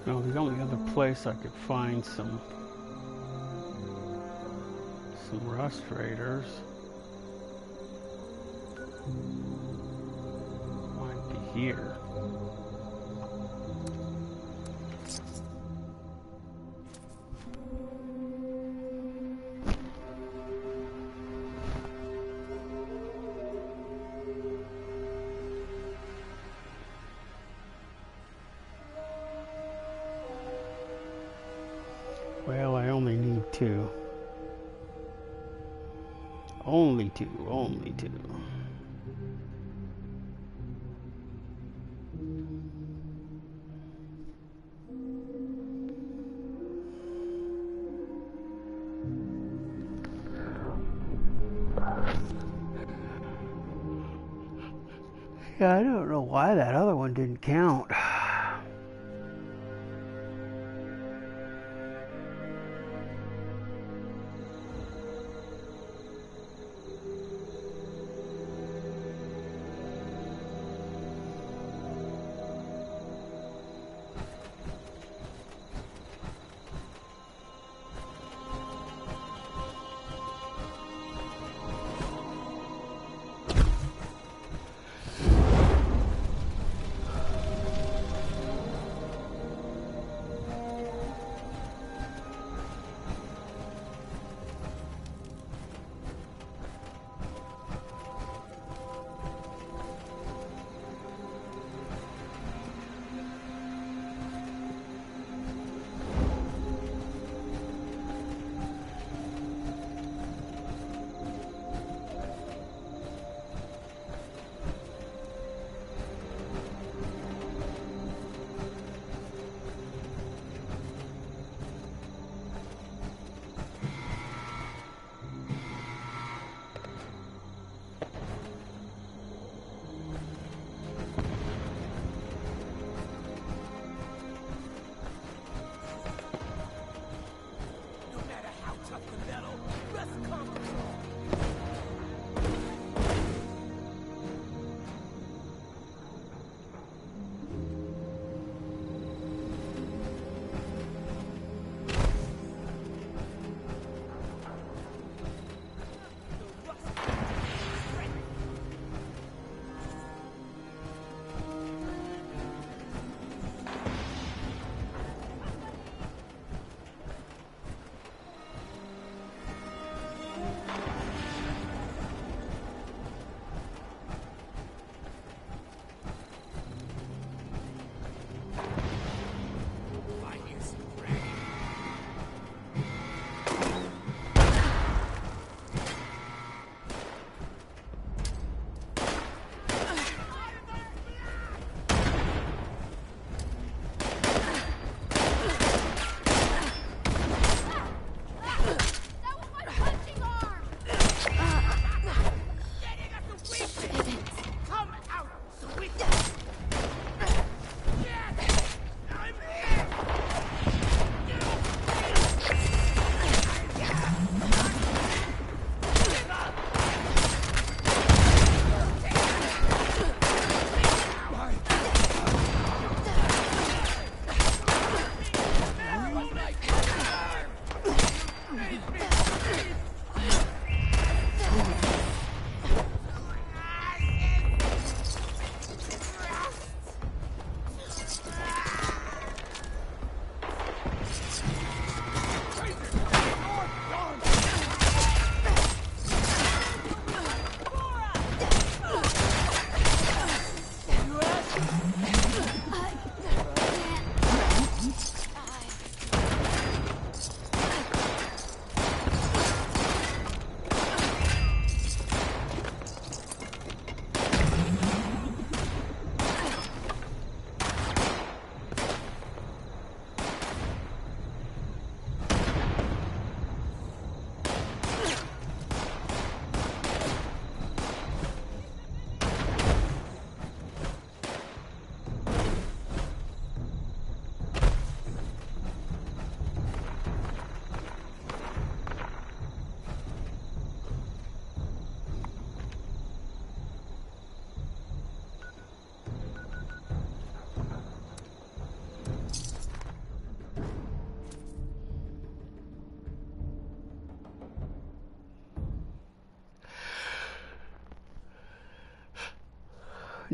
No, the only other place I could find some rust raiders might be here. Well, I only need two. Only two. Yeah, I don't know why that other one didn't count.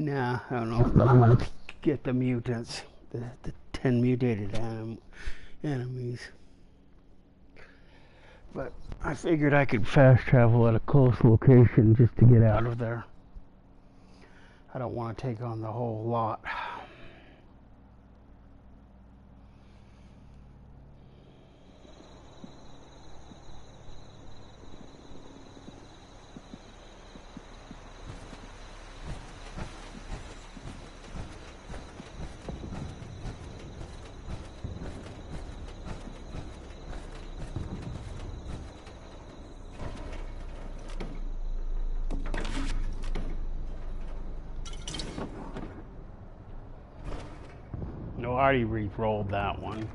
Nah, I don't know if I'm gonna get the mutants, the 10 mutated enemies. But I figured I could fast travel at a close location just to get out of there. I don't want to take on the whole lot. No, I already re-rolled that one.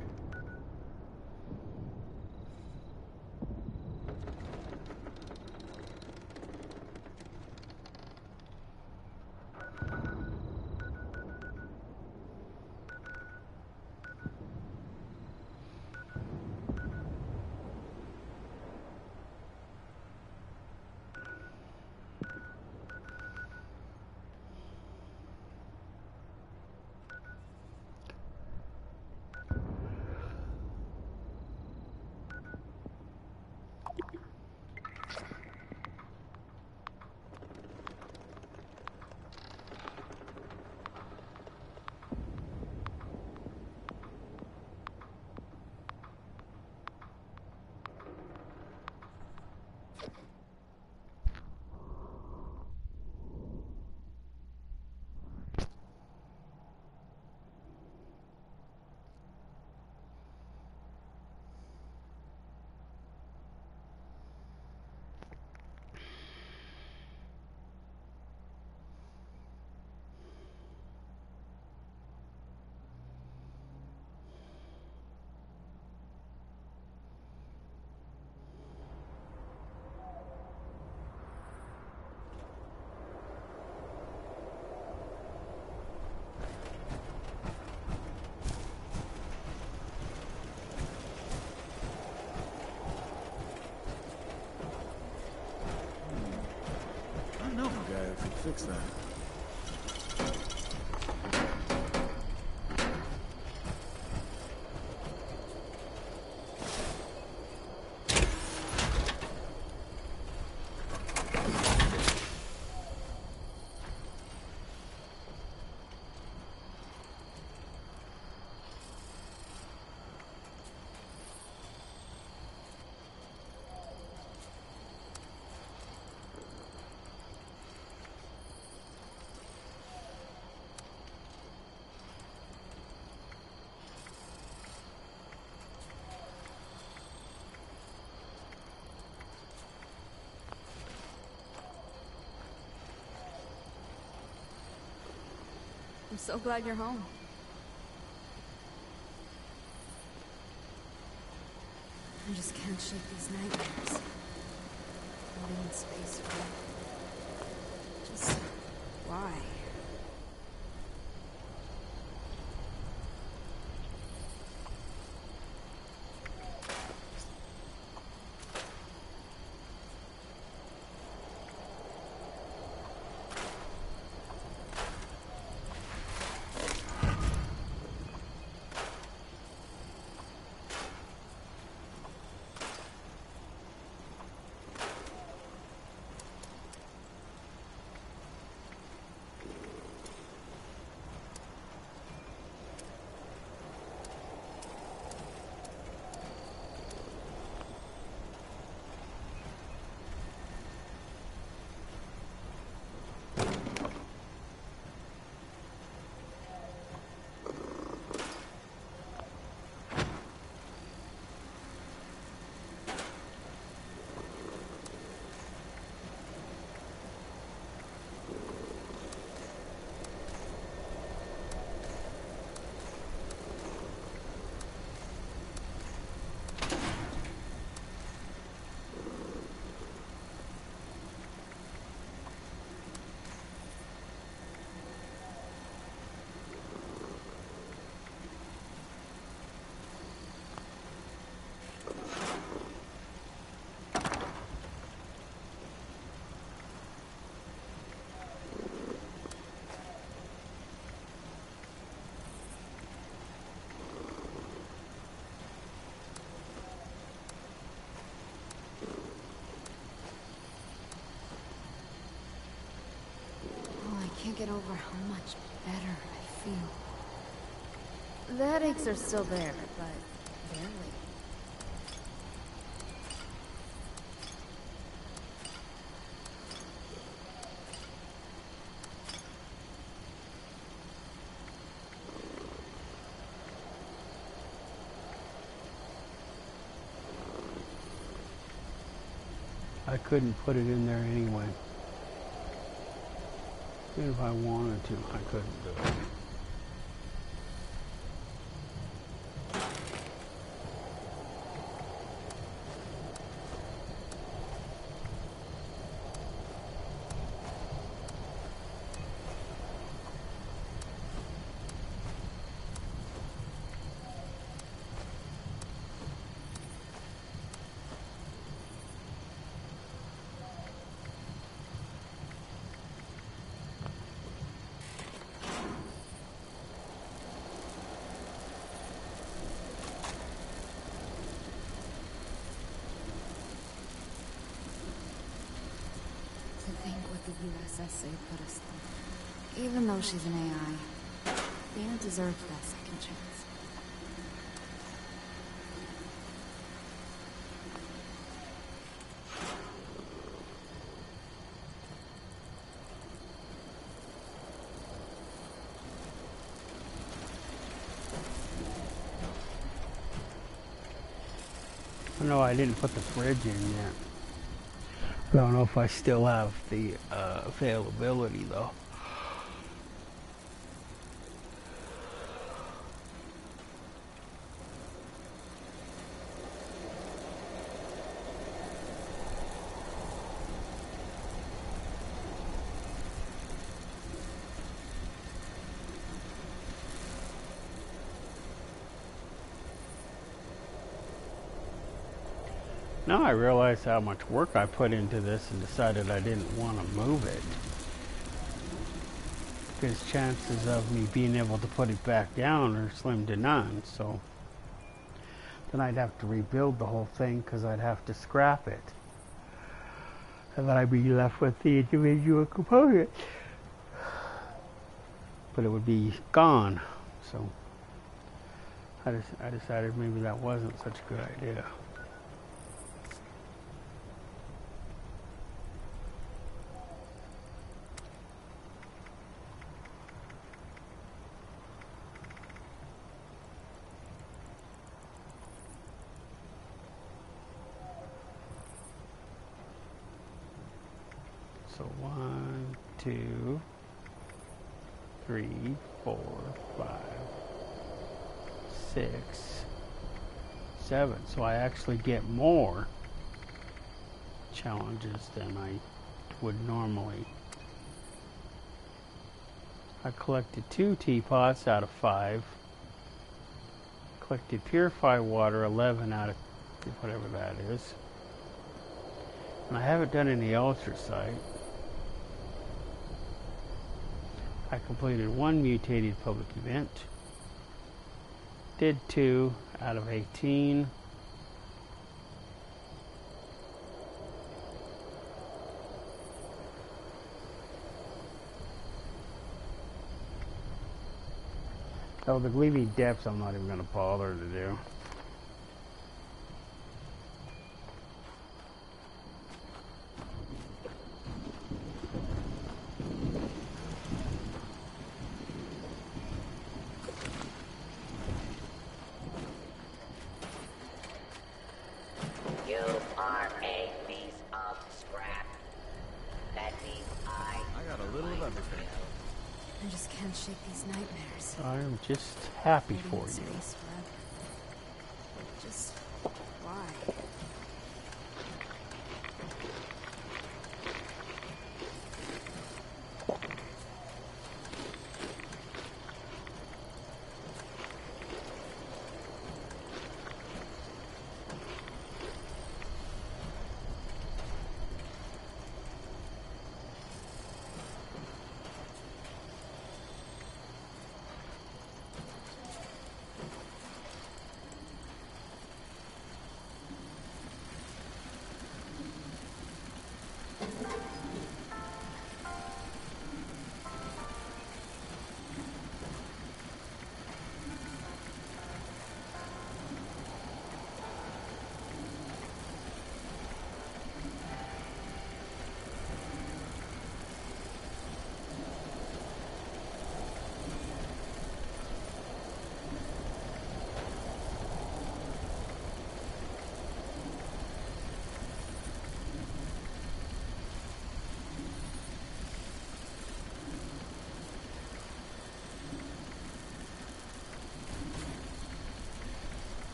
I know a guy who could fix that. I'm so glad you're home. I just can't shake these nightmares. Floating in space forever. Just why? can't get over how much better I feel. The headaches are still there, but barely. I couldn't put it in there anyway. Even if I wanted to, I couldn't do it. The USSA put us through. Even though she's an AI, Dana deserves that second chance. No, I didn't put the fridge in yet. I don't know if I still have the availability though. Now I realize how much work I put into this and decided I didn't want to move it. Because chances of me being able to put it back down are slim to none, so then I'd have to rebuild the whole thing because I'd have to scrap it. And then I'd be left with the individual components. But it would be gone, so I decided maybe that wasn't such a good idea. So 1, 2, 3, 4, 5, 6, 7. So I actually get more challenges than I would normally. I collected 2 teapots out of 5. Collected purified water 11 out of whatever that is. And I haven't done any ultrasite. I completed 1 mutated public event. Did 2 out of 18. Oh, the gleaming depths I'm not even going to bother to do. I'm just happy for you. Just why?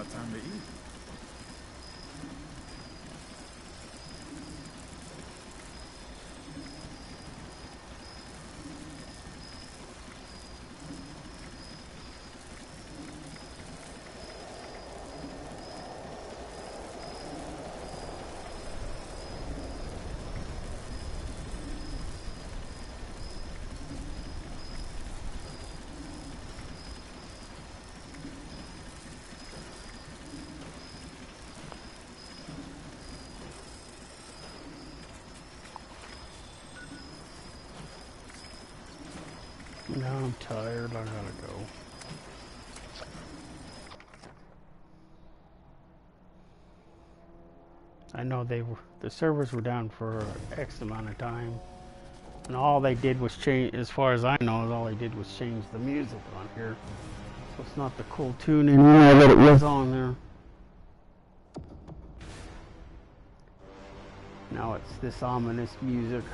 about time to eat. Now I'm tired, I gotta go. I know the servers were down for X amount of time, and all they did was change, as far as I know, all they did was change the music on here. So it's not the cool tune anymore that it was on there. Now it's this ominous music.